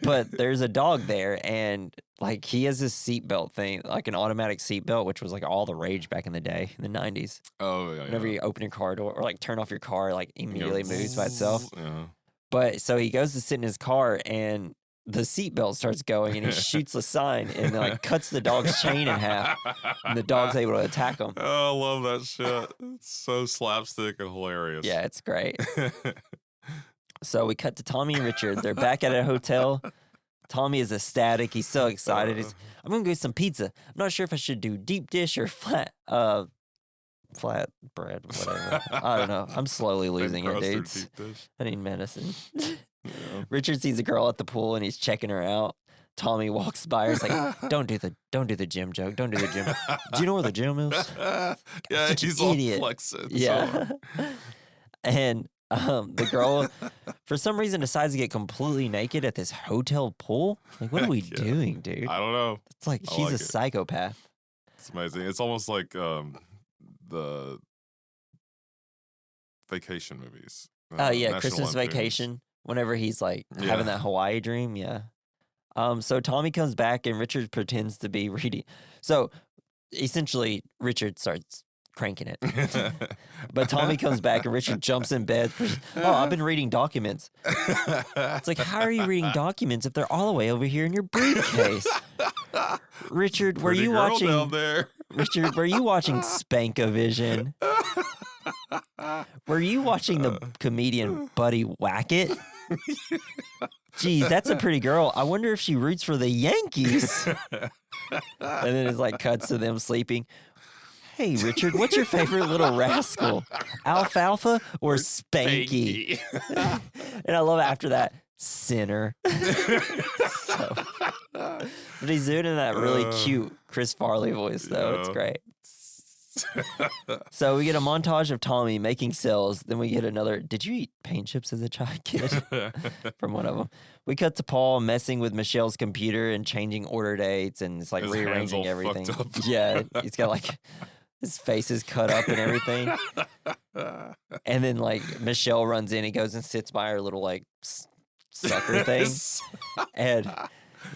But there's a dog there, and he has this seatbelt thing, like an automatic seatbelt, which was all the rage back in the day in the 90s. Oh yeah. Whenever you open your car door or turn off your car, immediately moves by itself. Yeah. But so he goes to sit in his car, and the seatbelt starts going, and he shoots the sign and cuts the dog's chain in half, and the dog's able to attack him. Oh, I love that shit. It's so slapstick and hilarious. Yeah, it's great. So we cut to Tommy and Richard. They're back at a hotel. Tommy is ecstatic. He's so excited. I'm going to get some pizza. I'm not sure if I should do deep dish or flat bread, whatever. I don't know. I'm slowly losing it, dudes. I need medicine. Yeah. Richard sees a girl at the pool and he's checking her out. Tommy walks by her. He's like, don't do the gym joke. Don't do the gym. Do you know where the gym is? Yeah, he's all flexing. Yeah. And the girl, for some reason, decides to get completely naked at this hotel pool. What are we doing, dude? I don't know. It's like she's a psychopath. It's amazing. It's almost like the vacation movies. Oh, yeah, National Christmas Lampoon's. Vacation. Whenever he's having that Hawaii dream, yeah. So Tommy comes back and Richard pretends to be reading. So essentially, Richard starts cranking it. But Tommy comes back and Richard jumps in bed. Oh, I've been reading documents. It's like, how are you reading documents if they're all the way over here in your briefcase? Richard, were you watching down there? Richard, were you watching Spank-A-Vision? Were you watching the comedian Buddy Wackett? Geez, that's a pretty girl. I wonder if she roots for the Yankees. And then it's cuts to them sleeping. Hey, Richard, what's your favorite little rascal? Alfalfa or Spanky? And I love after that, sinner. But he's doing it in that really cute Chris Farley voice, though. Yeah. It's great. So we get a montage of Tommy making sales. Then we get another, did you eat paint chips as a child, kid? From one of them. We cut to Paul messing with Michelle's computer and changing order dates, and it's his rearranging everything. Yeah, he's got his face is cut up and everything. And then Michelle runs in, he goes and sits by her little sucker thing. And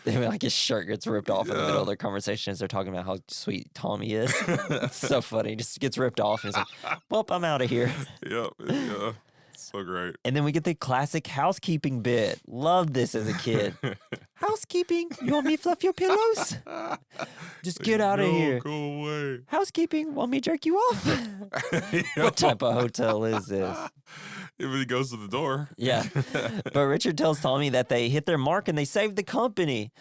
then his shirt gets ripped off in the middle of their conversation as they're talking about how sweet Tommy is. It's so funny. He just gets ripped off and he's like, well, I'm out of here. Yep. Yeah. So great. And then we get the classic housekeeping bit. Loved this as a kid. Housekeeping? You want me to fluff your pillows? Just get out of here. Go away. Housekeeping? Want me to jerk you off? What type of hotel is this? If he goes to the door. Yeah. But Richard tells Tommy that they hit their mark and they saved the company.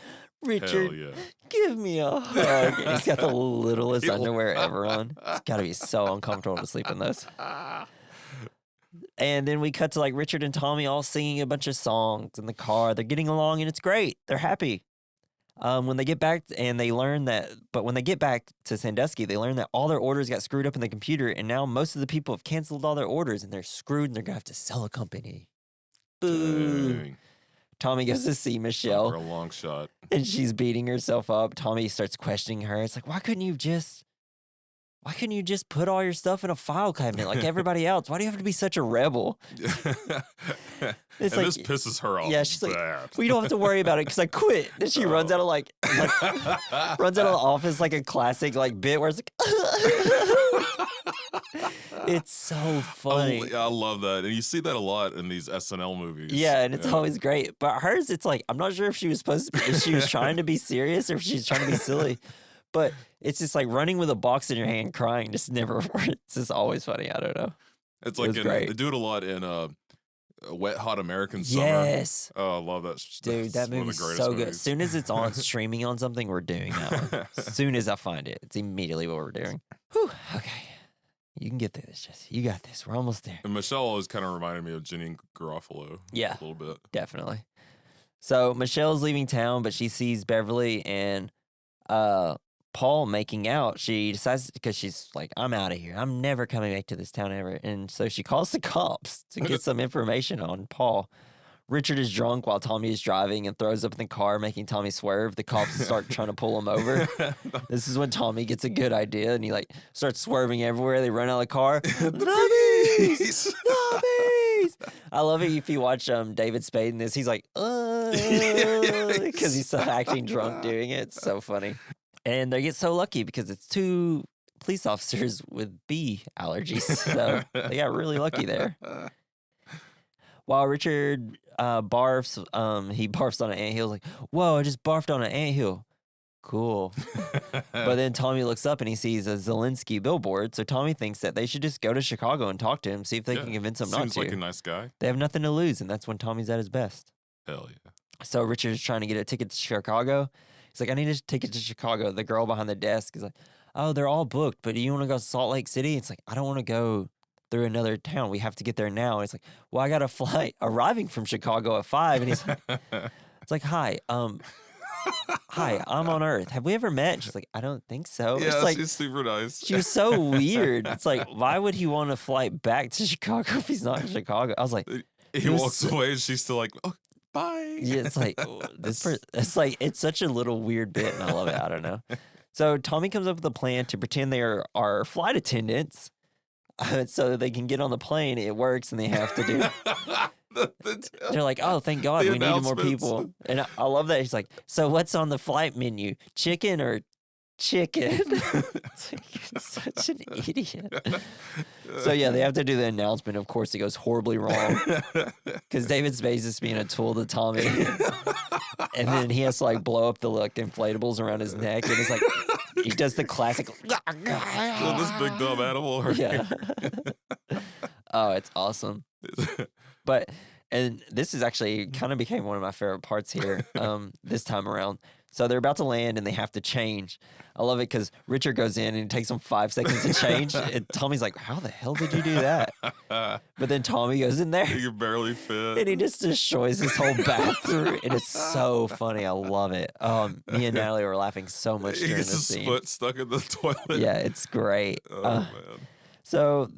Richard, give me a hug. He's got the littlest underwear ever on. It's got to be so uncomfortable to sleep in those. And then we cut to Richard and Tommy all singing a bunch of songs in the car. They're getting along and it's great. They're happy. When they get back and they learn that, but when they get back to Sandusky, they learn that all their orders got screwed up in the computer, and now most of the people have canceled all their orders, and they're screwed, and they're gonna have to sell a company. Boo! Dang. Tommy goes to see Time Michelle, for a long shot. and she's beating herself up. Tommy starts questioning her. It's like, why couldn't you just put all your stuff in a file cabinet like everybody else? Why do you have to be such a rebel? This like- pisses her off. Yeah, she's like, bad. well, you don't have to worry about it because I quit. And she runs out of runs out of the office like a classic like bit where it's like, it's so funny. I love that, and you see that a lot in these SNL movies. Yeah, and it's always great. But hers, it's like, I'm not sure if she was if she was trying to be serious or if she's trying to be silly. But it's just like running with a box in your hand, crying, just never. It's just always funny. I don't know. It's like great. they do it a lot in Wet Hot American Summer. Yes, Oh, I love that. dude, That's that one of the movie's greatest so good. movies. As soon as it's on streaming on something, we're doing that one. As soon as I find it, it's immediately what we're doing. Whew, okay, you can get through this, Jesse. You got this. We're almost there. And Michelle always kind of reminded me of Jenny Garofalo. Yeah. A little bit. Definitely. So Michelle's leaving town, but she sees Beverly and Paul making out. She decides, because she's like, I'm out of here. I'm never coming back to this town ever. And so she calls the cops to get some information on Paul. Richard is drunk while Tommy is driving and throws up in the car, making Tommy swerve. The cops start trying to pull him over. This is when Tommy gets a good idea, and he like starts swerving everywhere. They run out of the car. Zombies! Zombies! I love it if you watch David Spade in this. He's like, because he's so acting drunk doing it. It's so funny. And they get so lucky because it's two police officers with bee allergies. So they got really lucky there. While Richard barfs, he barfs on an anthill. Like, whoa, I just barfed on an anthill. Cool. But then Tommy looks up and he sees a Zelensky billboard. So Tommy thinks that they should just go to Chicago and talk to him, see if they can convince him not to. Seems like a nice guy. They have nothing to lose, and that's when Tommy's at his best. Hell yeah. So Richard is trying to get a ticket to Chicago. He's like, I need a ticket to Chicago. The girl behind the desk is like, oh, they're all booked, but do you want to go to Salt Lake City? It's like, I don't want to go through another town. We have to get there now. And it's like, well, I got a flight arriving from Chicago at 5. And he's like, it's like, hi, hi, I'm on Earth. Have we ever met? And she's like, I don't think so. Yeah, it's like, she's super nice. she was so weird. It's like, why would he want to fly back to Chicago if he's not in Chicago? I was like, He walks away and she's still like, oh, bye. yeah, it's like it's like it's such a little weird bit, and I love it. I don't know. So Tommy comes up with a plan to pretend they are flight attendants, so they can get on the plane. It works, and they have to do. They're like, oh, thank God, we needed more people. And I love that. He's like, so what's on the flight menu? Chicken or chicken? It's like, you're such an idiot. So yeah, they have to do the announcement. Of course, it goes horribly wrong because David Spade is being a tool to Tommy, and then he has to like blow up the inflatables around his neck, and it's like he does the classic. This big dumb animal. Right? Yeah. Oh, it's awesome. But and this is actually kind of became one of my favorite parts here this time around. So they're about to land and they have to change. I love it because Richard goes in and it takes him 5 seconds to change. And Tommy's like, how the hell did you do that? But then Tommy goes in there. He can barely fit. And he just destroys his whole bathroom. And it's so funny. I love it. Me and Natalie were laughing so much during gets this his scene. foot stuck in the toilet. Yeah, it's great. Oh, man. So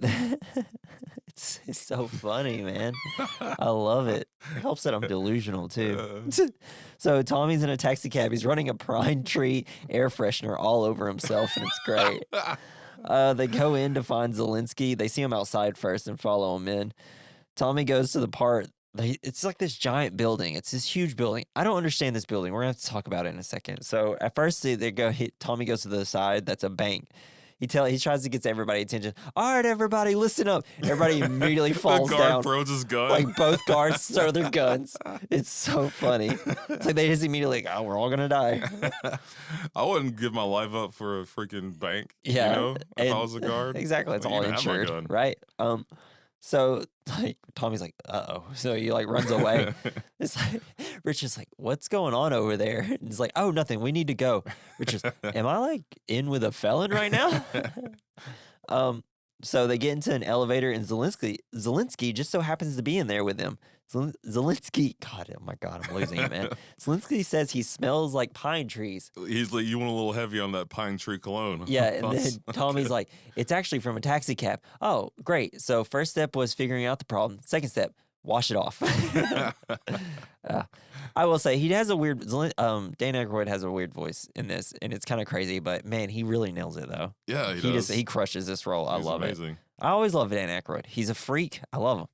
it's so funny, man. I love it. It helps that I'm delusional too. So Tommy's in a taxi cab. He's running a pine tree air freshener all over himself, and it's great. They go in to find Zelensky. They see him outside first and follow him in. Tommy goes to the part. It's like this giant building. It's this huge building. I don't understand this building. We're gonna have to talk about it in a second. So at first they go. Tommy goes to the side. That's a bank. He tries to get everybody's attention. All right, everybody, listen up. Everybody immediately falls the guard down. throws his gun. Like both guards throw their guns. It's so funny. It's like they just immediately like, oh, we're all gonna die. I wouldn't give my life up for a freaking bank. Yeah, You know, if I was a guard. Exactly. It's Like, all you can have my insured, gun. right? So like Tommy's like, uh-oh. So he like runs away. It's like Richard's like, what's going on over there? And he's like, oh, nothing. We need to go. Richard's, am I like in with a felon right now? So they get into an elevator and Zelensky just so happens to be in there with them. Zelensky, God, oh my God, I'm losing it, man. Zelensky says he smells like pine trees. He's like, you went a little heavy on that pine tree cologne. Yeah, and then Tommy's like, it's actually from a taxi cab. Oh, great. So first step was figuring out the problem. Second step, wash it off. I will say he has a weird. Dan Aykroyd has a weird voice in this, and it's kind of crazy. But man, he really nails it though. Yeah, he does. He crushes this role. I love amazing. it. I always love Dan Aykroyd. He's a freak. I love him.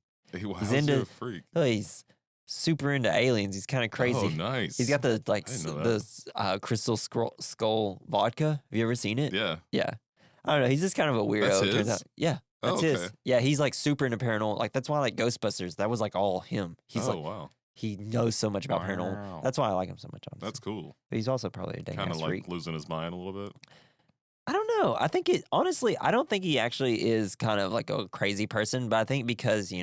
He's into a freak. Oh, he's super into aliens. He's kind of crazy. Oh, nice. He's got the crystal skull vodka. Have you ever seen it? Yeah. Yeah. I don't know. He's just kind of a weirdo. That's It turns his? out. Yeah. That's his. Yeah, he's like super into paranormal. Like that's why I like Ghostbusters. That was like all him. He's wow. He knows so much about paranormal. Wow. That's why I like him so much. Honestly. That's cool. But he's also probably a dang Kind of like freak. losing his mind a little bit. I don't know. I think honestly, I don't think he actually is kind of like a crazy person, but I think because,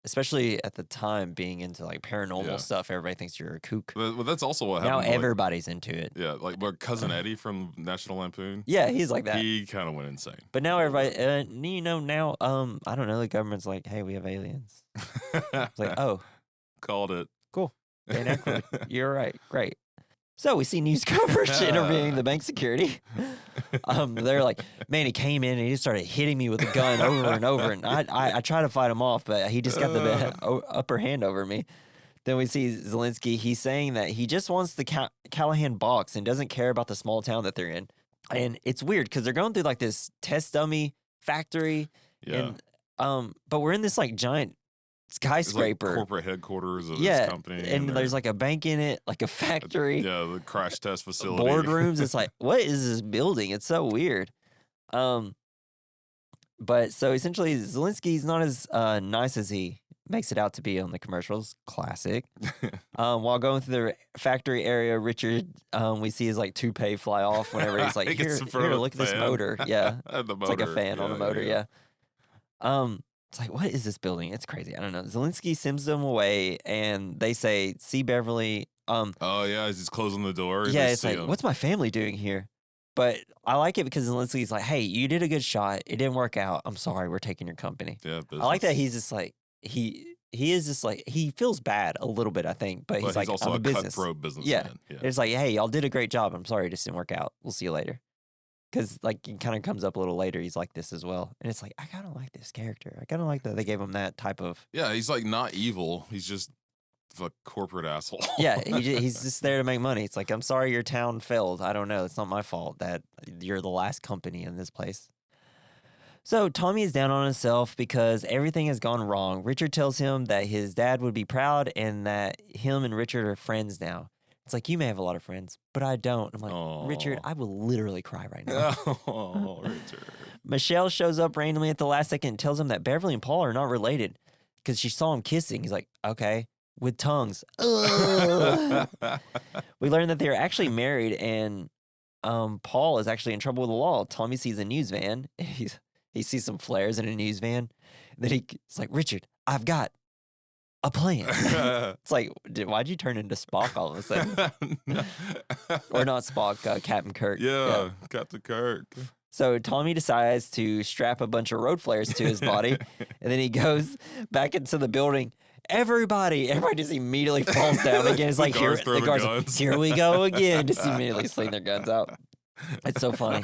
especially at the time being into like paranormal stuff, everybody thinks you're a kook. Well, that's also what happened. Now everybody's into it. Yeah, like my cousin Eddie from National Lampoon. Yeah, he's like that. He kind of went insane. But now everybody, now, I don't know, the government's like, hey, we have aliens. It's like, oh. Called it. Cool. Dan Aykroyd, you're right. Great. So we see news coverage interviewing the bank security. They're like, man, he came in and he just started hitting me with a gun over and over. And I tried to fight him off, but he just got the upper hand over me. Then we see Zelensky. He's saying that he just wants the Callahan box and doesn't care about the small town that they're in. And it's weird because they're going through like this test dummy factory. Yeah. And, but we're in this like giant skyscraper. Like corporate headquarters of this company. And there's like a bank in it, like a factory. Yeah, the crash test facility. Boardrooms. It's like, what is this building? It's so weird. But so essentially Zelensky's not as nice as he makes it out to be on the commercials. Classic. While going through the factory area, Richard, we see his like toupee fly off whenever he's like, here, look at this motor. Yeah. It's like a fan on a motor. Yeah. It's like, what is this building? It's crazy. I don't know. Zelensky sends them away, and they say, see Beverly. Oh, yeah, he's closing the door. Yeah, it's like, what's my family doing here? But I like it because Zelensky's like, hey, you did a good shot. It didn't work out. I'm sorry. We're taking your company. Yeah, I like that he's just like, he is just like, he feels bad a little bit, I think. But he's like, also I'm a business. Cutthroat businessman. Yeah. It's like, hey, y'all did a great job. I'm sorry it just didn't work out. We'll see you later. Because, like, it kind of comes up a little later. He's like this as well. And it's like, I kind of like this character. I kind of like that they gave him that type of... Yeah, he's, like, not evil. He's just a corporate asshole. Yeah, he's just there to make money. It's like, I'm sorry your town failed. I don't know. It's not my fault that you're the last company in this place. So, Tommy is down on himself because everything has gone wrong. Richard tells him that his dad would be proud and that him and Richard are friends now. It's like, you may have a lot of friends, but I don't. I'm like, Aww. Richard, I will literally cry right now. Oh, Richard. Michelle shows up randomly at the last second and tells him that Beverly and Paul are not related because she saw him kissing. He's like, okay, with tongues. We learn that they're actually married and Paul is actually in trouble with the law. Tommy sees a news van. He sees some flares in a news van. Then he's like, Richard, I've got a plan. It's like, why'd you turn into Spock all of a sudden? Or not Spock, Captain Kirk. Yeah, Captain Kirk. So Tommy decides to strap a bunch of road flares to his body, and then he goes back into the building. Everybody just immediately falls down again. It's like, the guards here we go again. Just immediately sling their guns out. It's so funny.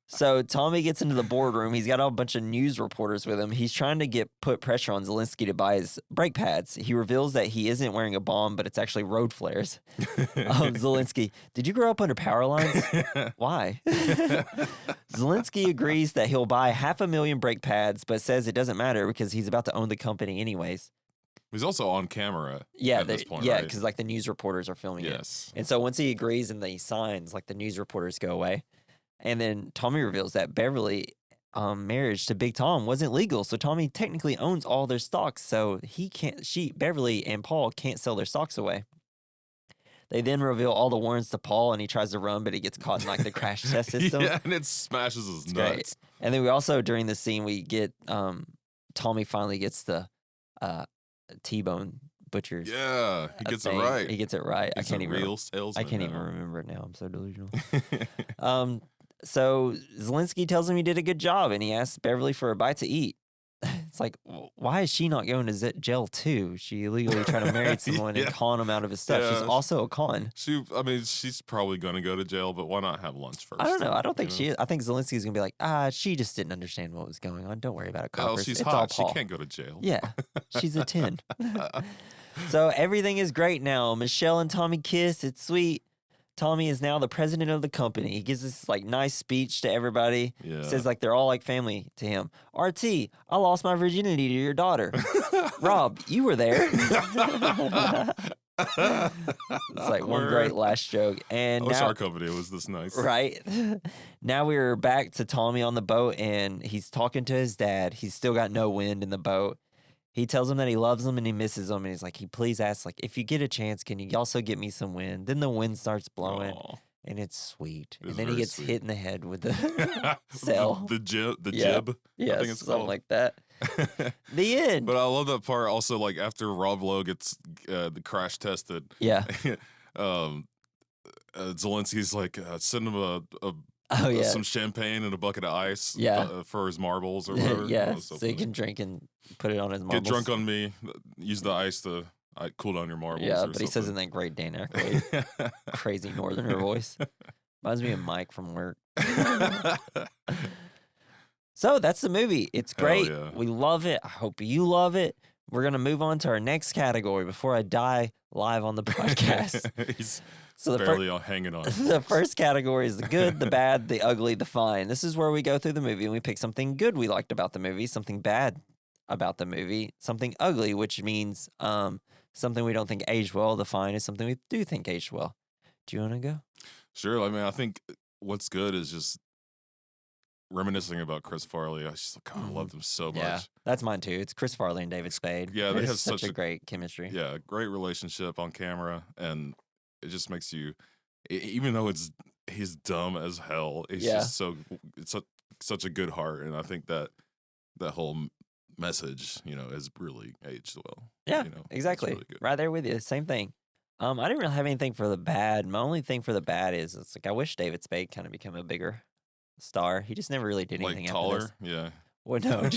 So Tommy gets into the boardroom. He's got a bunch of news reporters with him. He's trying to put pressure on Zelensky to buy his brake pads. He reveals that he isn't wearing a bomb, but it's actually road flares. Zelensky, did you grow up under power lines? Why? Zelensky agrees that he'll buy 500,000 brake pads, but says it doesn't matter because he's about to own the company anyways. He's also on camera. Yeah, at this point, yeah, right? because like the news reporters are filming it. Yes. And so once he agrees and he signs, like the news reporters go away. And then Tommy reveals that Beverly marriage to Big Tom wasn't legal. So Tommy technically owns all their stocks. So Beverly and Paul can't sell their stocks away. They then reveal all the warrants to Paul and he tries to run, but he gets caught in like the crash test system. Yeah, and it smashes his nuts. Great. And then we also, during this scene, we get Tommy finally gets the T-bone butchers. Yeah, he gets thing. it right. He gets it right. He's a real salesman. I can't even remember it now. I'm so delusional. So Zelensky tells him he did a good job, and he asks Beverly for a bite to eat. It's like, why is she not going to jail too? She illegally tried to marry someone and con him out of his stuff. Yeah, She's also a con. She's probably going to go to jail, but why not have lunch first? I don't know. I don't think she is. I think Zelensky's going to be like, she just didn't understand what was going on. Don't worry about it, coppers. She's it's hot. all She can't go to jail. Yeah, she's a 10. So everything is great now. Michelle and Tommy kiss. It's sweet. Tommy is now the president of the company. He gives this like nice speech to everybody. Yeah. Says like they're all like family to him. RT, I lost my virginity to your daughter. Rob, you were there. It's like one great last joke. And I wish now, our company was this nice. Right. Now we're back to Tommy on the boat, and he's talking to his dad. He's still got no wind in the boat. He tells him that he loves him and he misses him. And he's like, he please asks, like, if you get a chance, can you also get me some wind? Then the wind starts blowing. Aww. And it's sweet. It and then he gets hit in the head with the sail. The jib. Yeah, I think it's something called. like that. The end. But I love that part also, like, after Rob Lowe gets the crash tested. Yeah. Zelensky's like, send him some champagne and a bucket of ice for his marbles or whatever. Yeah, so he can drink and put it on his marbles. Get drunk on me. Use the ice to cool down your marbles. Yeah, but he says in that great Dan Aykroyd, crazy northerner voice. Reminds me of Mike from work. So that's the movie. It's great. Yeah. We love it. I hope you love it. We're going to move on to our next category before I die live on the podcast. He's so barely hanging on. The first category is the good, the bad, the ugly, the fine. This is where we go through the movie and we pick something good we liked about the movie, something bad about the movie, something ugly, which means something we don't think aged well. The fine is something we do think aged well. Do you want to go? Sure. I mean, I think what's good is just reminiscing about Chris Farley. I just kind of loved him so much. Yeah, that's mine too. It's Chris Farley and David Spade. Yeah, they have such a great chemistry. Yeah, great relationship on camera, and it just makes you, even though he's dumb as hell, he's just it's such a good heart, and I think that whole message, is really aged well. Yeah, exactly. Really right there with you. Same thing. I didn't really have anything for the bad. My only thing for the bad is it's like I wish David Spade kind of became a bigger star. He just never really did anything. Like taller, after this. yeah. Well, no,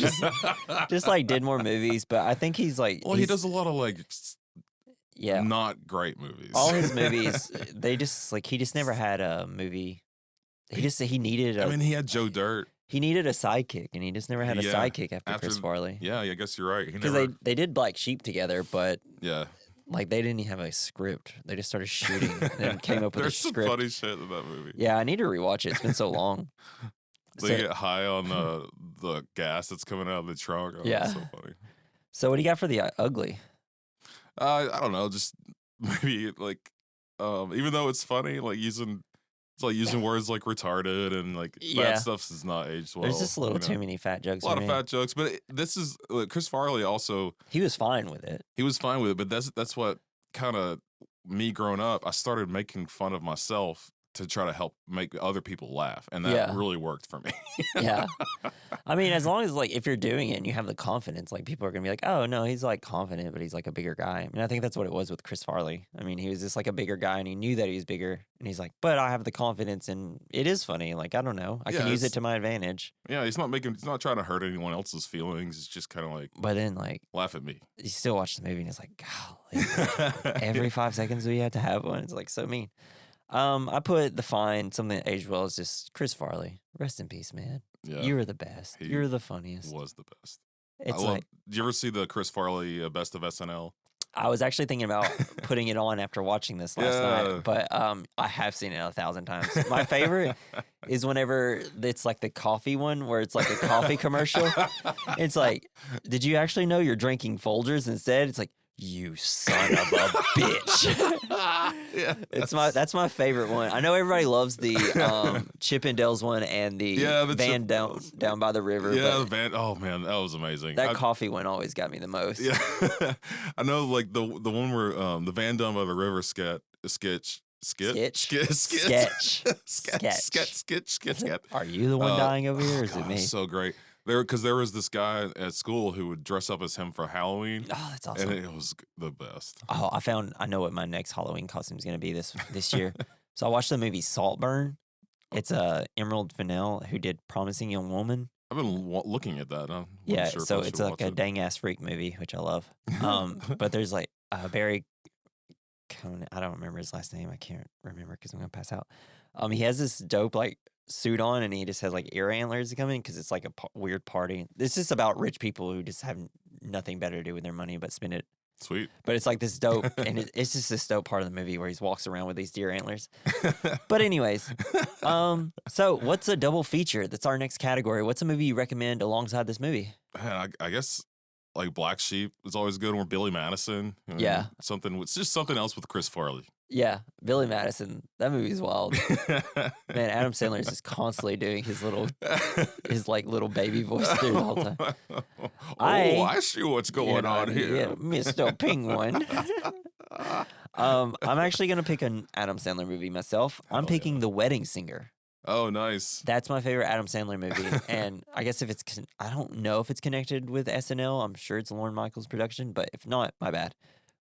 just like did more movies. But I think he's like, he does a lot of like, not great movies. All his movies, he just never had a movie. He needed. He had Joe Dirt. He needed a sidekick, and he just never had a sidekick after Chris Farley. Yeah, I guess you're right. Because they did Black Sheep together, but yeah. Like, they didn't even have a script. They just started shooting and came up with a script. There's some funny shit in that movie. Yeah, I need to rewatch it. It's been so long. They get high on the gas that's coming out of the trunk. Oh, yeah. That's so funny. So what do you got for the ugly? I don't know. Just maybe, like, even though it's funny, like, using words like retarded and, like, that stuff is not aged well. There's just a little too many fat jokes. A lot of fat jokes. But this is, Chris Farley also. He was fine with it. But that's what kind of me growing up, I started making fun of myself to try to help make other people laugh. And that really worked for me. Yeah. I mean, as long as, like, if you're doing it and you have the confidence, like, people are going to be like, oh, no, he's, like, confident, but he's, like, a bigger guy. I mean, I think that's what it was with Chris Farley. I mean, he was just, like, a bigger guy, and he knew that he was bigger. And he's like, but I have the confidence, and it is funny. Like, I don't know. I can use it to my advantage. Yeah, he's not trying to hurt anyone else's feelings. It's just kind of like, but then, like, laugh at me. You still watch the movie, and it's like, golly, every 5 seconds we had to have one. It's, like, so mean. I put the fine, something that aged well, is just Chris Farley. Rest in peace, man. Yeah. You were the best. You're the funniest. Was the best. Did you ever see the Chris Farley Best of SNL? I was actually thinking about putting it on after watching this last night, but I have seen it 1,000 times. My favorite is whenever it's like the coffee one, where it's like a coffee commercial. It's like, did you actually know you're drinking Folgers instead? It's like, you son of a bitch. That's my favorite one. I know everybody loves the Chip and Dale's one and the van down by the river. Yeah, the van. Oh man, that was amazing. That coffee one always got me the most. Yeah, I know, like the one where the van down by the river sketch. Are you the one dying over here, or is it me? So great. Because there was this guy at school who would dress up as him for Halloween. Oh, that's awesome. And it was the best. Oh, I know what my next Halloween costume is going to be this year. So I watched the movie Saltburn. It's Emerald Fennell who did Promising Young Woman. I've been looking at that. I'm yeah, sure so it's like a dang ass freak movie, which I love. But there's like Barry Conan. I don't remember his last name. I can't remember because I'm gonna pass out. He has this dope like suit on, and he just has like ear antlers to come in because it's like a weird party. It's just about rich people who just have nothing better to do with their money but spend it. Sweet. But it's like this dope, and it's just this dope part of the movie where he walks around with these deer antlers. But anyways, so what's a double feature? That's our next category. What's a movie you recommend alongside this movie? Man, I guess like Black Sheep is always good, or Billy Madison. Yeah. It's just something else with Chris Farley. Yeah, Billy Madison. That movie's wild. Man, Adam Sandler is just constantly doing his little baby voice through the whole time. I see what's going on here. Yeah, Mr. Penguin. I'm actually gonna pick an Adam Sandler movie myself. I'm picking The Wedding Singer. Oh, nice. That's my favorite Adam Sandler movie, and I guess I don't know if it's connected with SNL. I'm sure it's a Lorne Michaels production, but if not, my bad.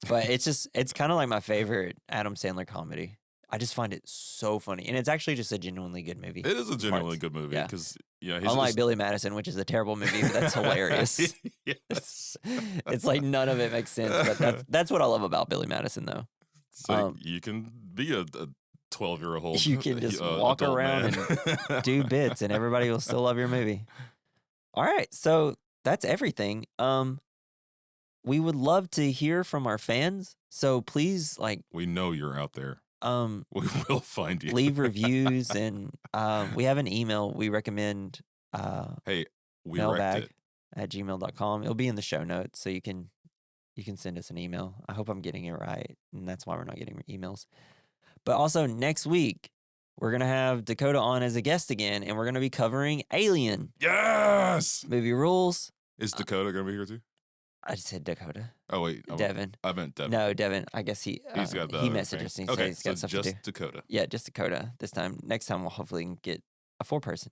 But it's kind of like my favorite Adam Sandler comedy. I just find it so funny, and it's actually just a genuinely good movie. It is a genuinely good movie because unlike Billy Madison, which is a terrible movie, but that's hilarious. Yes. It's like none of it makes sense, but that's what I love about Billy Madison, though. So you can be a 12-year-old. You can just walk around and do bits, and everybody will still love your movie. All right, so that's everything. We would love to hear from our fans, so please, we know you're out there. We will find you. Leave reviews, and we have an email. We recommend hey, we mailbag@gmail.com. It'll be in the show notes, so you can send us an email. I hope I'm getting it right, and that's why we're not getting emails. But also next week, we're gonna have Dakota on as a guest again, and we're gonna be covering Alien. Yes. Movie rules. Is Dakota gonna be here too? I just said Dakota. Oh wait, Devin. I meant Devin. No, Devin. I guess he's got the he messaged us and he said he's got stuff to do. Just Dakota. Yeah, just Dakota this time. Next time we'll hopefully get a 4-person.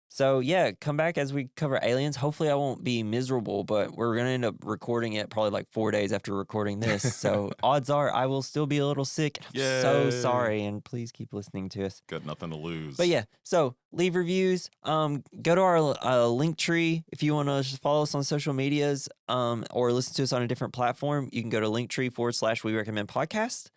So yeah, come back as we cover Aliens. Hopefully I won't be miserable, but we're gonna end up recording it probably like 4 days after recording this. So odds are I will still be a little sick. I'm so sorry, and please keep listening to us. Got nothing to lose. But yeah, so leave reviews. Go to our link tree if you want to just follow us on social medias, or listen to us on a different platform. You can go to linktree/we recommend podcast.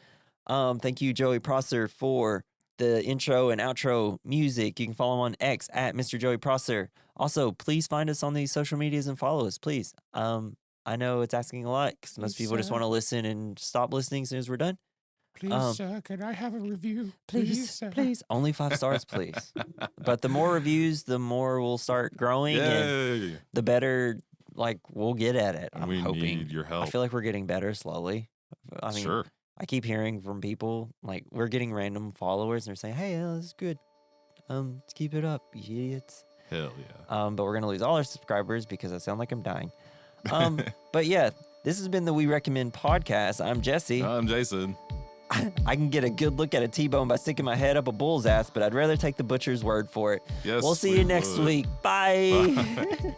Thank you, Joey Prosser, for the intro and outro music. You can follow him on X at Mr. Joey Prosser. Also, please find us on these social medias and follow us, please. I know it's asking a lot because most people just want to listen and stop listening as soon as we're done. Please, can I have a review? Please. Only 5 stars, please. But the more reviews, the more we'll start growing, and the better we'll get at it. I'm hoping. We need your help. I feel like we're getting better slowly. I mean, sure. I keep hearing from people, we're getting random followers, and they're saying, hey, this is good. Let's keep it up, you idiots. Hell yeah. But we're going to lose all our subscribers because I sound like I'm dying. But yeah, this has been the We Recommend podcast. I'm Jesse. I'm Jason. I can get a good look at a T-bone by sticking my head up a bull's ass, but I'd rather take the butcher's word for it. Yes, we'll see you next week. Bye.